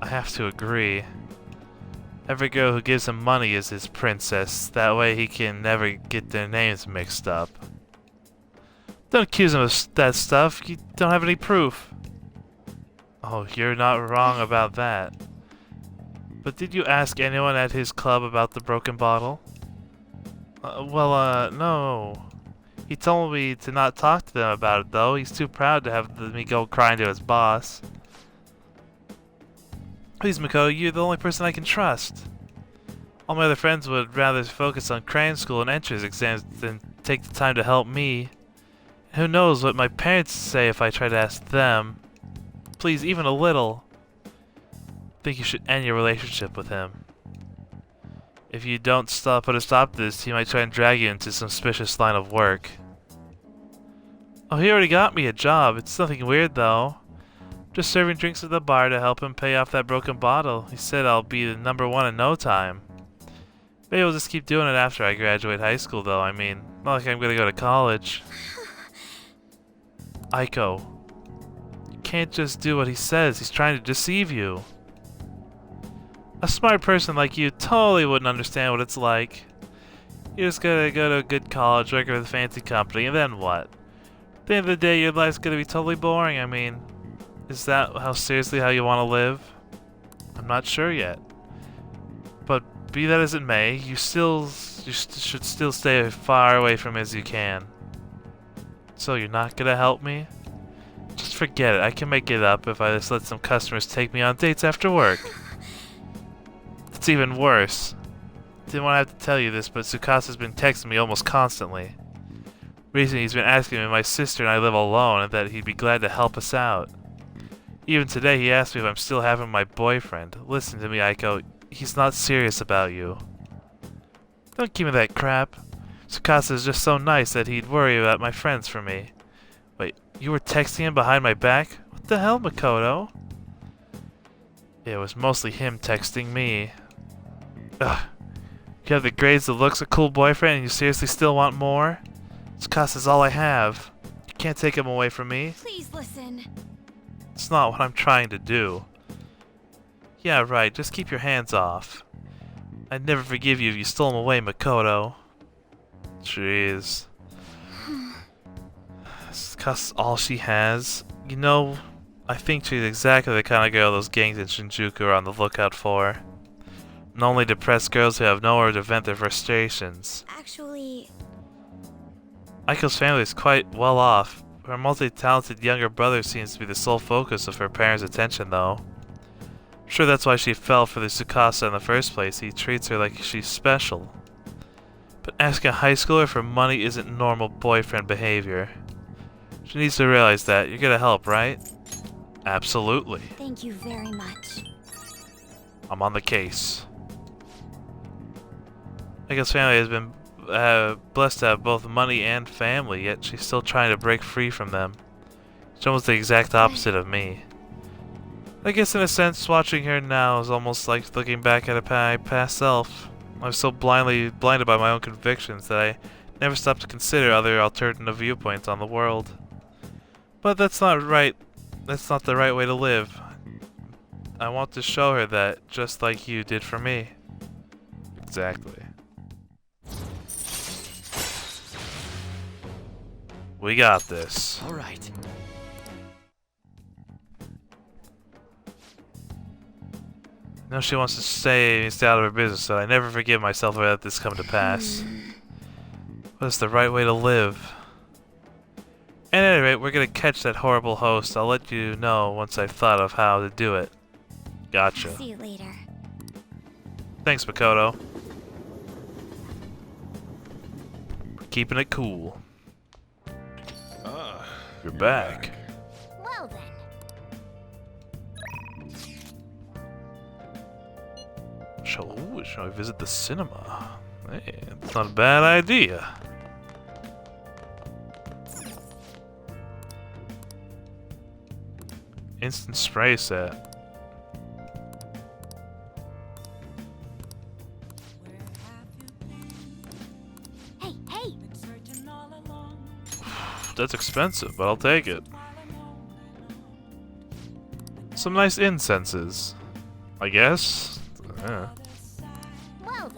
I have to agree. Every girl who gives him money is his princess. That way he can never get their names mixed up. Don't accuse him of that stuff. You don't have any proof. Oh, you're not wrong about that. But did you ask anyone at his club about the broken bottle? No. He told me to not talk to them about it, though. He's too proud to have me go crying to his boss. Please, Mako, you're the only person I can trust. All my other friends would rather focus on cram school and entrance exams than take the time to help me. And who knows what my parents say if I try to ask them. Please, even a little. I think you should end your relationship with him. If you don't put a stop to this, he might try and drag you into some suspicious line of work. Oh, he already got me a job. It's nothing weird, though. Just serving drinks at the bar to help him pay off that broken bottle. He said I'll be the #1 in no time. Maybe I'll just keep doing it after I graduate high school, though. I mean, not like I'm gonna go to college. Aiko, you can't just do what he says. He's trying to deceive you. A smart person like you totally wouldn't understand what it's like. You just gotta go to a good college, work with a fancy company, and then what? At the end of the day, your life's gonna be totally boring. I mean, is that seriously how you want to live? I'm not sure yet. But be that as it may, you should still stay as far away from him as you can. So you're not gonna help me? Just forget it. I can make it up if I just let some customers take me on dates after work. It's even worse. Didn't want to have to tell you this, but Tsukasa's been texting me almost constantly. Recently, he's been asking me if my sister and I live alone and that he'd be glad to help us out. Even today, he asked me if I'm still having my boyfriend. Listen to me, Aiko. He's not serious about you. Don't give me that crap. Tsukasa is just so nice that he'd worry about my friends for me. Wait, you were texting him behind my back? What the hell, Makoto? Yeah, it was mostly him texting me. Ugh. You have the grades, the looks, a cool boyfriend, and you seriously still want more? Tsukasa's all I have. You can't take him away from me. Please listen. It's not what I'm trying to do. Yeah, right, just keep your hands off. I'd never forgive you if you stole him away, Makoto. Jeez. Tsukasa's all she has. You know, I think she's exactly the kind of girl those gangs in Shinjuku are on the lookout for. Lonely, depressed girls who have nowhere to vent their frustrations. Actually, Aiko's family is quite well off. Her multi-talented younger brother seems to be the sole focus of her parents' attention, though. I'm sure that's why she fell for the Tsukasa in the first place. He treats her like she's special. But asking a high schooler for money isn't normal boyfriend behavior. She needs to realize that. You're gonna help, right? Absolutely. thank you very much. I'm on the case. Aiko's family has been blessed to have both money and family, yet she's still trying to break free from them. She's almost the exact opposite of me. I guess in a sense, watching her now is almost like looking back at my past self. I was so blinded by my own convictions that I never stopped to consider other alternative viewpoints on the world. But that's not right. That's not the right way to live. I want to show her that, just like you did for me. Exactly. We got this. All right. Now she wants to stay out of her business, so I never forgive myself if I let this come to pass. But it's the right way to live. At any rate, we're gonna catch that horrible host. I'll let you know once I've thought of how to do it. Gotcha. See you later. Thanks, Makoto. We're keeping it cool. Ah, You're back. Well then. Shall we visit the cinema? Hey, it's not a bad idea. Instant spray set. Hey, hey! That's expensive, but I'll take it. Some nice incenses, I guess. Yeah. Well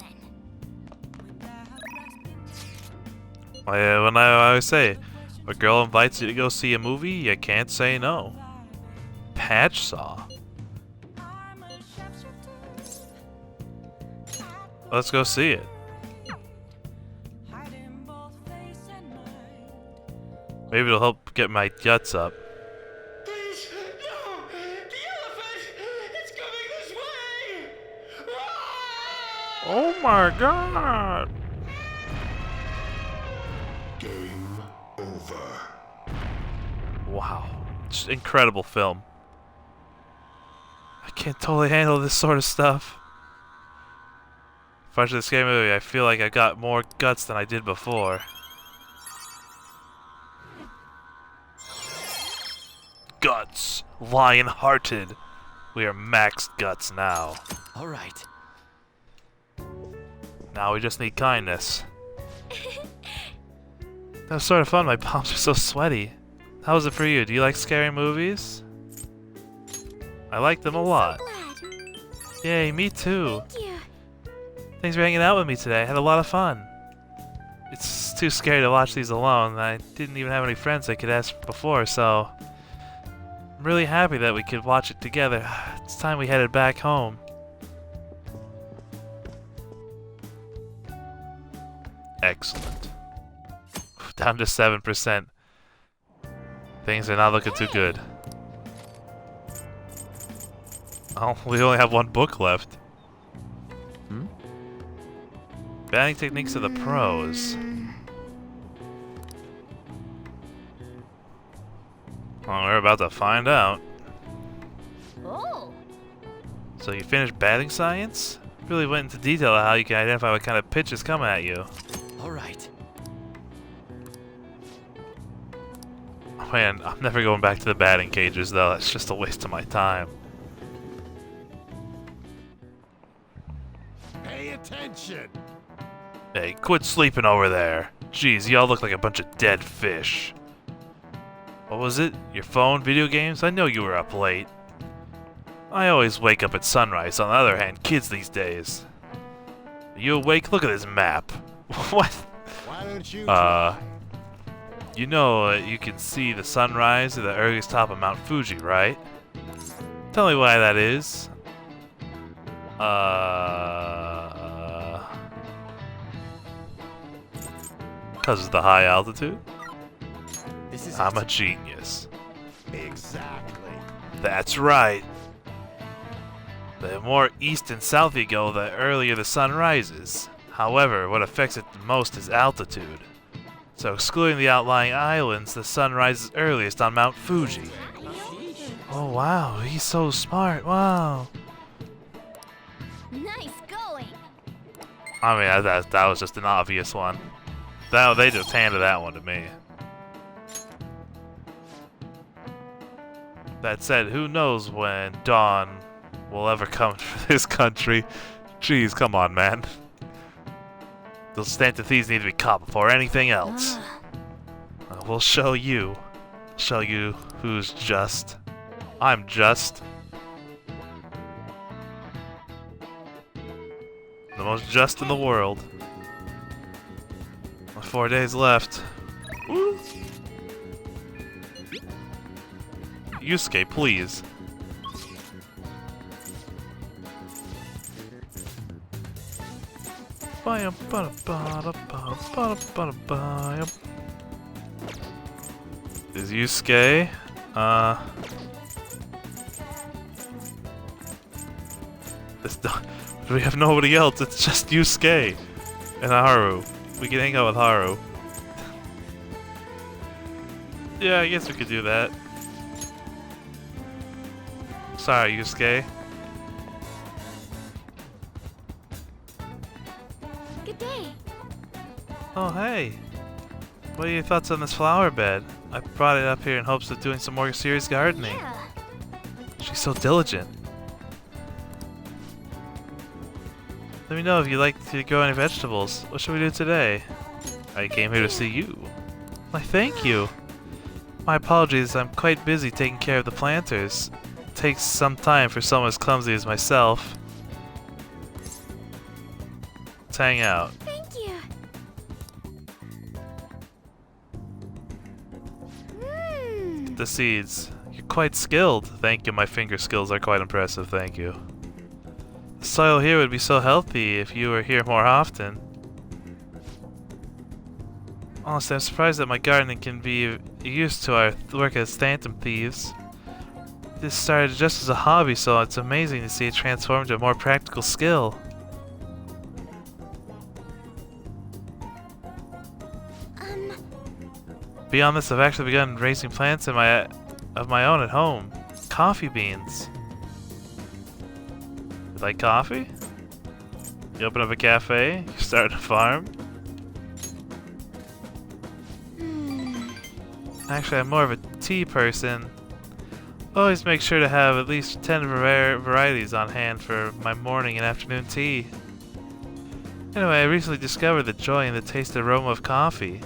then. When I always say, a girl invites you to go see a movie, you can't say no. Patch Saw. Let's go see it. Maybe it'll help get my guts up. Please, no! The elephant! It's coming this way! Oh my god! game over. Wow. Just incredible film. I can't totally handle this sort of stuff. If I watch this game movie, I feel like I got more guts than I did before. Guts. Lion-hearted. We are maxed guts now. All right. Now we just need kindness. That was sort of fun. My palms are so sweaty. How was it for you? Do you like scary movies? I like them a lot. Glad. Yay, me too. Thank you. Thanks for hanging out with me today. I had a lot of fun. It's too scary to watch these alone. I didn't even have any friends I could ask before, so I'm really happy that we could watch it together. It's time we headed back home. Excellent. Down to 7%. Things are not looking too good. Oh, we only have one book left. Batting techniques of the pros. Well, we're about to find out. Oh. So you finished batting science? Really went into detail on how you can identify what kind of pitch is coming at you. All right. Man, I'm never going back to the batting cages though. That's just a waste of my time. Pay attention. Hey, quit sleeping over there. Jeez, y'all look like a bunch of dead fish. What was it? Your phone? Video games? I know you were up late. I always wake up at sunrise. On the other hand, kids these days. Are you awake? Look at this map. What? Why don't you try? You know you can see the sunrise at the earliest top of Mount Fuji, right? Tell me why that is. Because of the high altitude? This is I'm a genius. exactly. That's right. The more east and south you go, the earlier the sun rises. However, what affects it the most is altitude. So excluding the outlying islands, the sun rises earliest on Mount Fuji. Oh wow, he's so smart, wow. Nice going. I mean, that was just an obvious one. They just handed that one to me. That said, who knows when dawn will ever come for this country. Jeez, come on, man. Those Stanton thieves need to be caught before anything else. We'll show you. Show you who's just. I'm just. The most just in the world. 4 days left. Woo. Yusuke, please. Is Yusuke? We have nobody else. It's just Yusuke and Haru. We can hang out with Haru. Yeah, I guess we could do that. Sorry, Yusuke. Good day. Oh, hey. What are your thoughts on this flower bed? I brought it up here in hopes of doing some more serious gardening. Yeah. She's so diligent. Let me know if you like to grow any vegetables. What should we do today? I came here to see you. Why, thank you. My apologies, I'm quite busy taking care of the planters. It takes some time for someone as clumsy as myself. Let's hang out. Thank you. The seeds. You're quite skilled. Thank you, my finger skills are quite impressive, thank you. The soil here would be so healthy if you were here more often. Honestly, I'm surprised that my gardening can be used to our work as phantom thieves. This started just as a hobby, so it's amazing to see it transform into a more practical skill. Beyond this, I've actually begun raising plants of my own at home. Coffee beans. You like coffee? You open up a cafe? You start a farm? Actually, I'm more of a tea person. Always make sure to have at least 10 varieties on hand for my morning and afternoon tea. Anyway, I recently discovered the joy in the taste and aroma of coffee.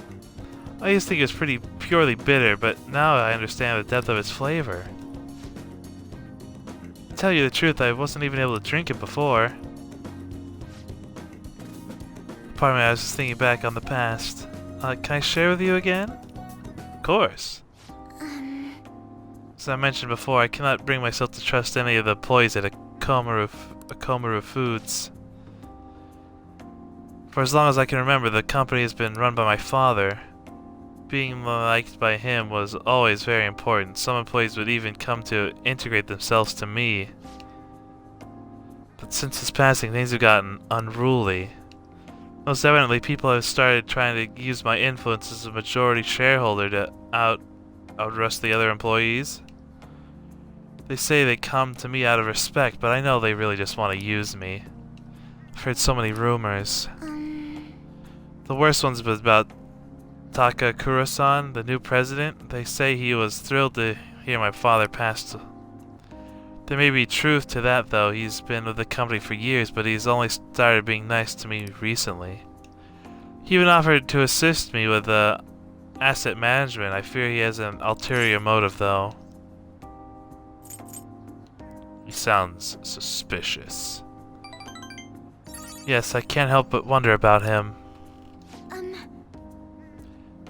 I used to think it was pretty purely bitter, but now I understand the depth of its flavor. To tell you the truth, I wasn't even able to drink it before. Pardon me, I was just thinking back on the past. Can I share with you again? Of course. As I mentioned before, I cannot bring myself to trust any of the employees at Akomaru Foods. For as long as I can remember, the company has been run by my father. being liked by him was always very important. Some employees would even come to integrate themselves to me. But since his passing, things have gotten unruly. Most evidently, people have started trying to use my influence as a majority shareholder to outrust the other employees. They say they come to me out of respect, but I know they really just want to use me. I've heard so many rumors. The worst one's about Takakura-san, the new president. They say he was thrilled to hear my father passed. There may be truth to that, though. He's been with the company for years, but he's only started being nice to me recently. He even offered to assist me with asset management. I fear he has an ulterior motive, though. He sounds suspicious. Yes, I can't help but wonder about him.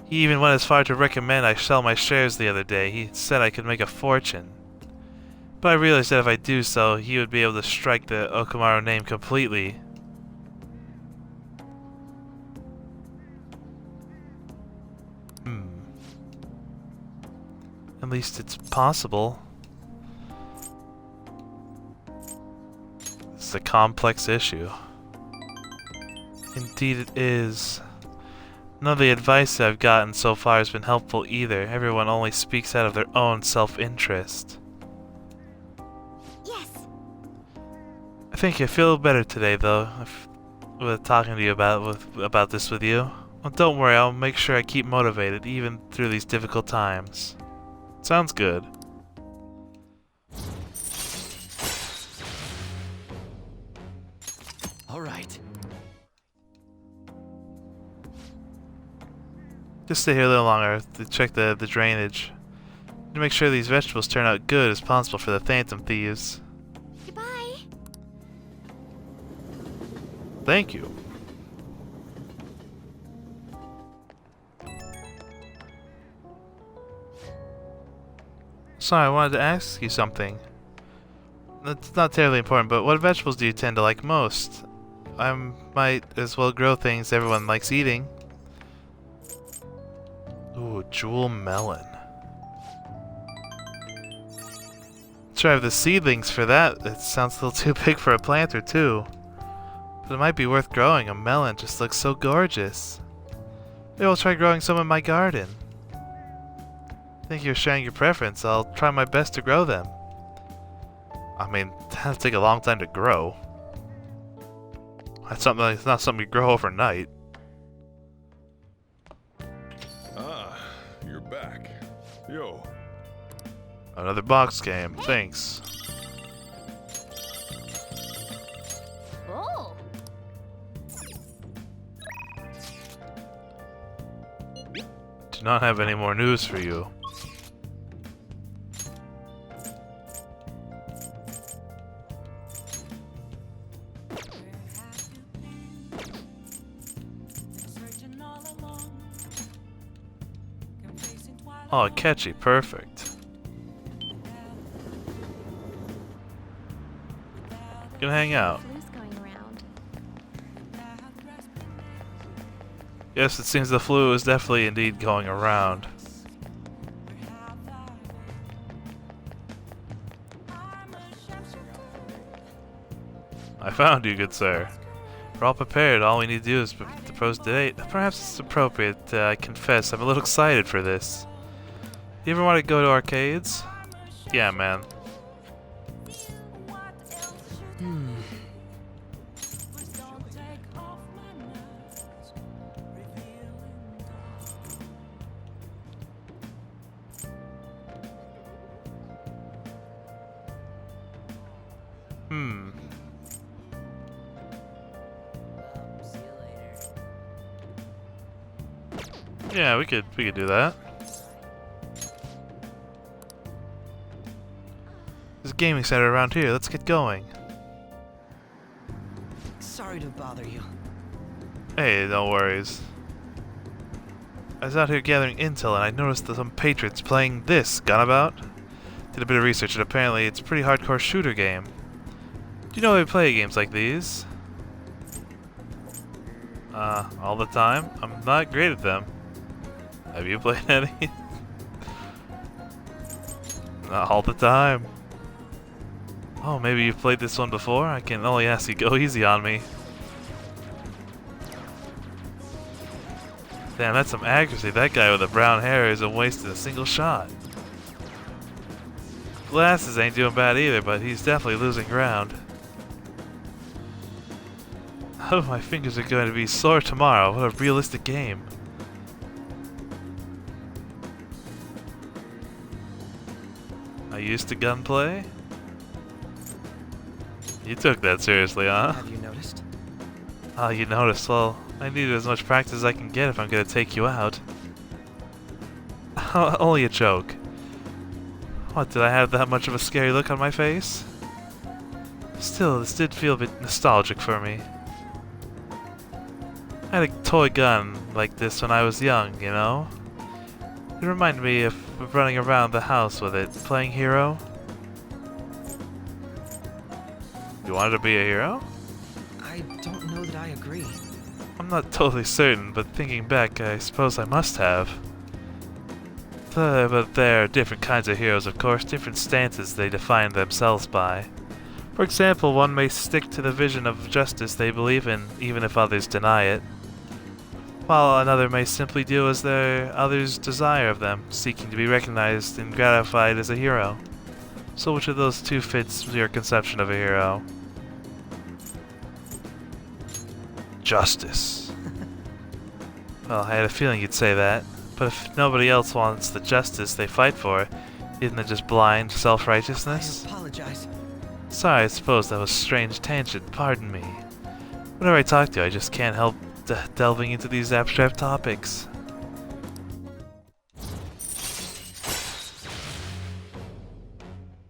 He even went as far to recommend I sell my shares the other day. He said I could make a fortune. But I realized that if I do so, he would be able to strike the Okomaru name completely. At least it's possible. It's a complex issue. Indeed it is. None of the advice I've gotten so far has been helpful either. Everyone only speaks out of their own self-interest. Yes. I think I feel better today, though, with talking to you about this with you. Well, don't worry, I'll make sure I keep motivated, even through these difficult times. Sounds good. All right. Just stay here a little longer to check the drainage. To make sure these vegetables turn out good as possible for the Phantom Thieves. Goodbye. Thank you. Sorry, I wanted to ask you something. It's not terribly important, but what vegetables do you tend to like most? I might as well grow things everyone likes eating. Ooh, jewel melon. Try the seedlings for that. It sounds a little too big for a planter too. But it might be worth growing. A melon just looks so gorgeous. Maybe I'll try growing some in my garden. Thank you for sharing your preference. I'll try my best to grow them. I mean, that'll take a long time to grow. It's not something you grow overnight. You're back. Yo. Another box game. Thanks. Oh. Do not have any more news for you. Oh, catchy, perfect. Gonna hang out. Flu's going around. Yes, it seems the flu is definitely indeed going around. I found you, good sir. We're all prepared. All we need to do is propose the date. Perhaps it's appropriate. I confess, I'm a little excited for this. You ever want to go to arcades? Yeah, man. Yeah, we could do that. There's a gaming center around here. Let's get going. Sorry to bother you. Hey, no worries. I was out here gathering intel and I noticed that some patrons playing this Gunabout. Did a bit of research and apparently it's a pretty hardcore shooter game. Do you know how we play games like these? All the time? I'm not great at them. Have you played any? Not all the time. Oh, maybe you've played this one before? I can only ask you go easy on me. Damn, that's some accuracy. That guy with the brown hair isn't wasting a single shot. Glasses ain't doing bad either, but he's definitely losing ground. Oh, my fingers are going to be sore tomorrow. What a realistic game. I used to gunplay? You took that seriously, huh? Have you noticed? Oh, you noticed. Well, I need as much practice as I can get if I'm gonna take you out. Only a joke. What, did I have that much of a scary look on my face? Still, this did feel a bit nostalgic for me. I had a toy gun like this when I was young, you know? It reminded me of running around the house with it, playing hero. You wanted to be a hero? I don't know that I agree. I'm not totally certain, but thinking back, I suppose I must have. But there are different kinds of heroes, of course, different stances they define themselves by. For example, one may stick to the vision of justice they believe in, even if others deny it, while another may simply do as their others desire of them, seeking to be recognized and gratified as a hero. So which of those two fits your conception of a hero? Justice. Well, I had a feeling you'd say that. But if nobody else wants the justice they fight for, isn't it just blind self-righteousness? I apologize. Sorry, I suppose that was a strange tangent. Pardon me. Whenever I talk to you, I just can't help delving into these abstract topics.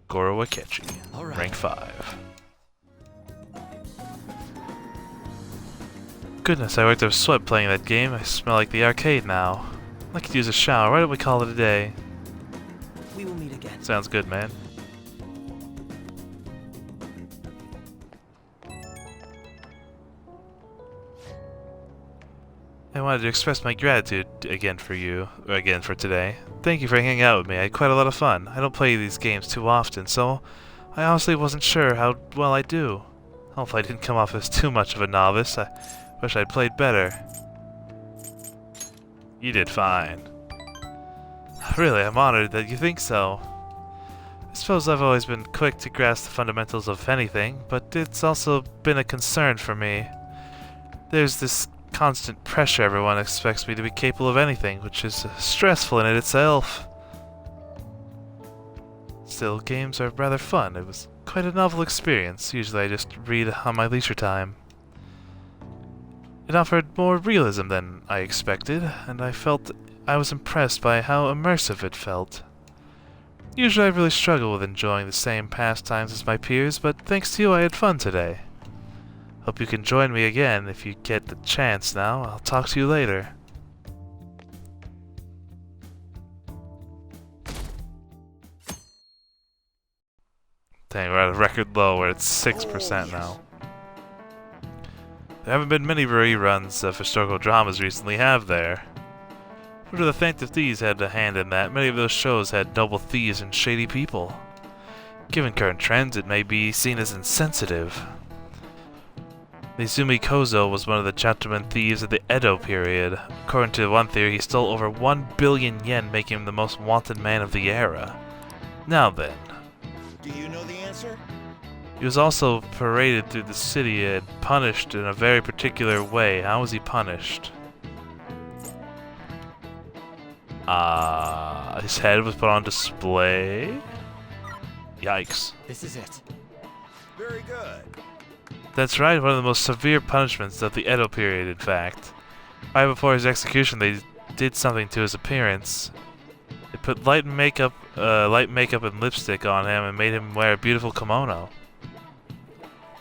Goro Akechi, rank 5. Goodness, I worked up a sweat playing that game. I smell like the arcade now. I could use a shower. Why don't we call it a day? We will meet again. Sounds good, man. I wanted to express my gratitude again for today. Thank you for hanging out with me. I had quite a lot of fun. I don't play these games too often, so I honestly wasn't sure how well I do. Hopefully I didn't come off as too much of a novice. I wish I'd played better. You did fine. Really, I'm honored that you think so. I suppose I've always been quick to grasp the fundamentals of anything, but it's also been a concern for me. There's this constant pressure everyone expects me to be capable of anything, which is stressful in it itself. Still, games are rather fun. It was quite a novel experience. Usually I just read on my leisure time. It offered more realism than I expected, and I was impressed by how immersive it felt. Usually I really struggle with enjoying the same pastimes as my peers, but thanks to you I had fun today. Hope you can join me again if you get the chance now. I'll talk to you later. Dang, we're at a record low. We're at 6% now. There haven't been many reruns of historical dramas recently, have there? Who would have think that these had a hand in that? Many of those shows had noble thieves and shady people. Given current trends, it may be seen as insensitive. Izumi Kozo was one of the gentleman thieves of the Edo period. According to one theory, he stole over 1 billion yen, making him the most wanted man of the era. Now then. Do you know the answer? He was also paraded through the city and punished in a very particular way. How was he punished? His head was put on display? Yikes. This is it. Very good. That's right, one of the most severe punishments of the Edo period, in fact. Right before his execution, they did something to his appearance. They put light makeup and lipstick on him and made him wear a beautiful kimono.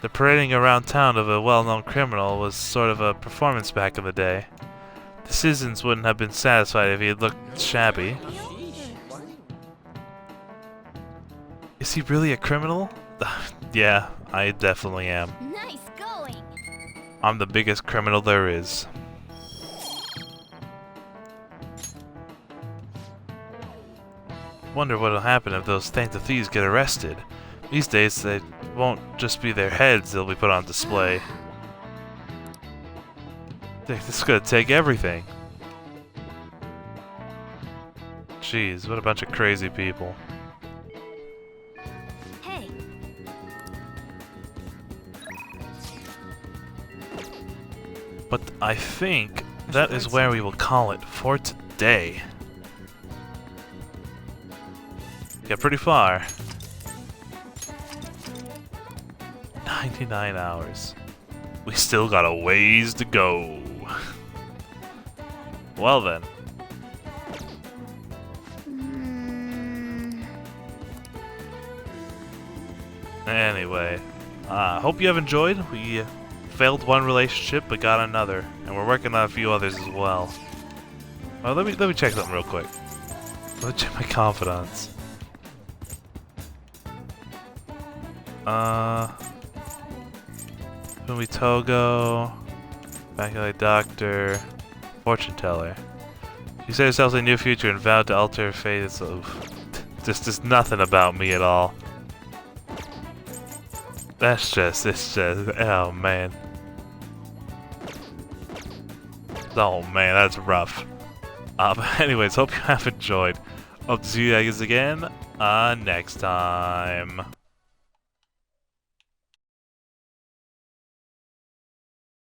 The parading around town of a well-known criminal was sort of a performance back in the day. The citizens wouldn't have been satisfied if he had looked shabby. Is he really a criminal? Yeah, I definitely am. Nice going. I'm the biggest criminal there is. Wonder what'll happen if those Thankful Thieves get arrested. These days, they won't just be their heads that'll be put on display. This is gonna take everything. Jeez, what a bunch of crazy people. Hey, But I think that is where we will call it for today. Get pretty far. 99 hours. We still got a ways to go. Well then. Anyway, hope you have enjoyed. We failed one relationship but got another, and we're working on a few others as well. Oh, let me check something real quick. Let me check my confidants. Fumi Togo, Baculite Doctor, Fortune Teller. She set herself a new future and vowed to alter her fate. It's just nothing about me at all. It's just, oh man. Oh man, that's rough. But anyways, hope you have enjoyed. Hope to see you guys again next time.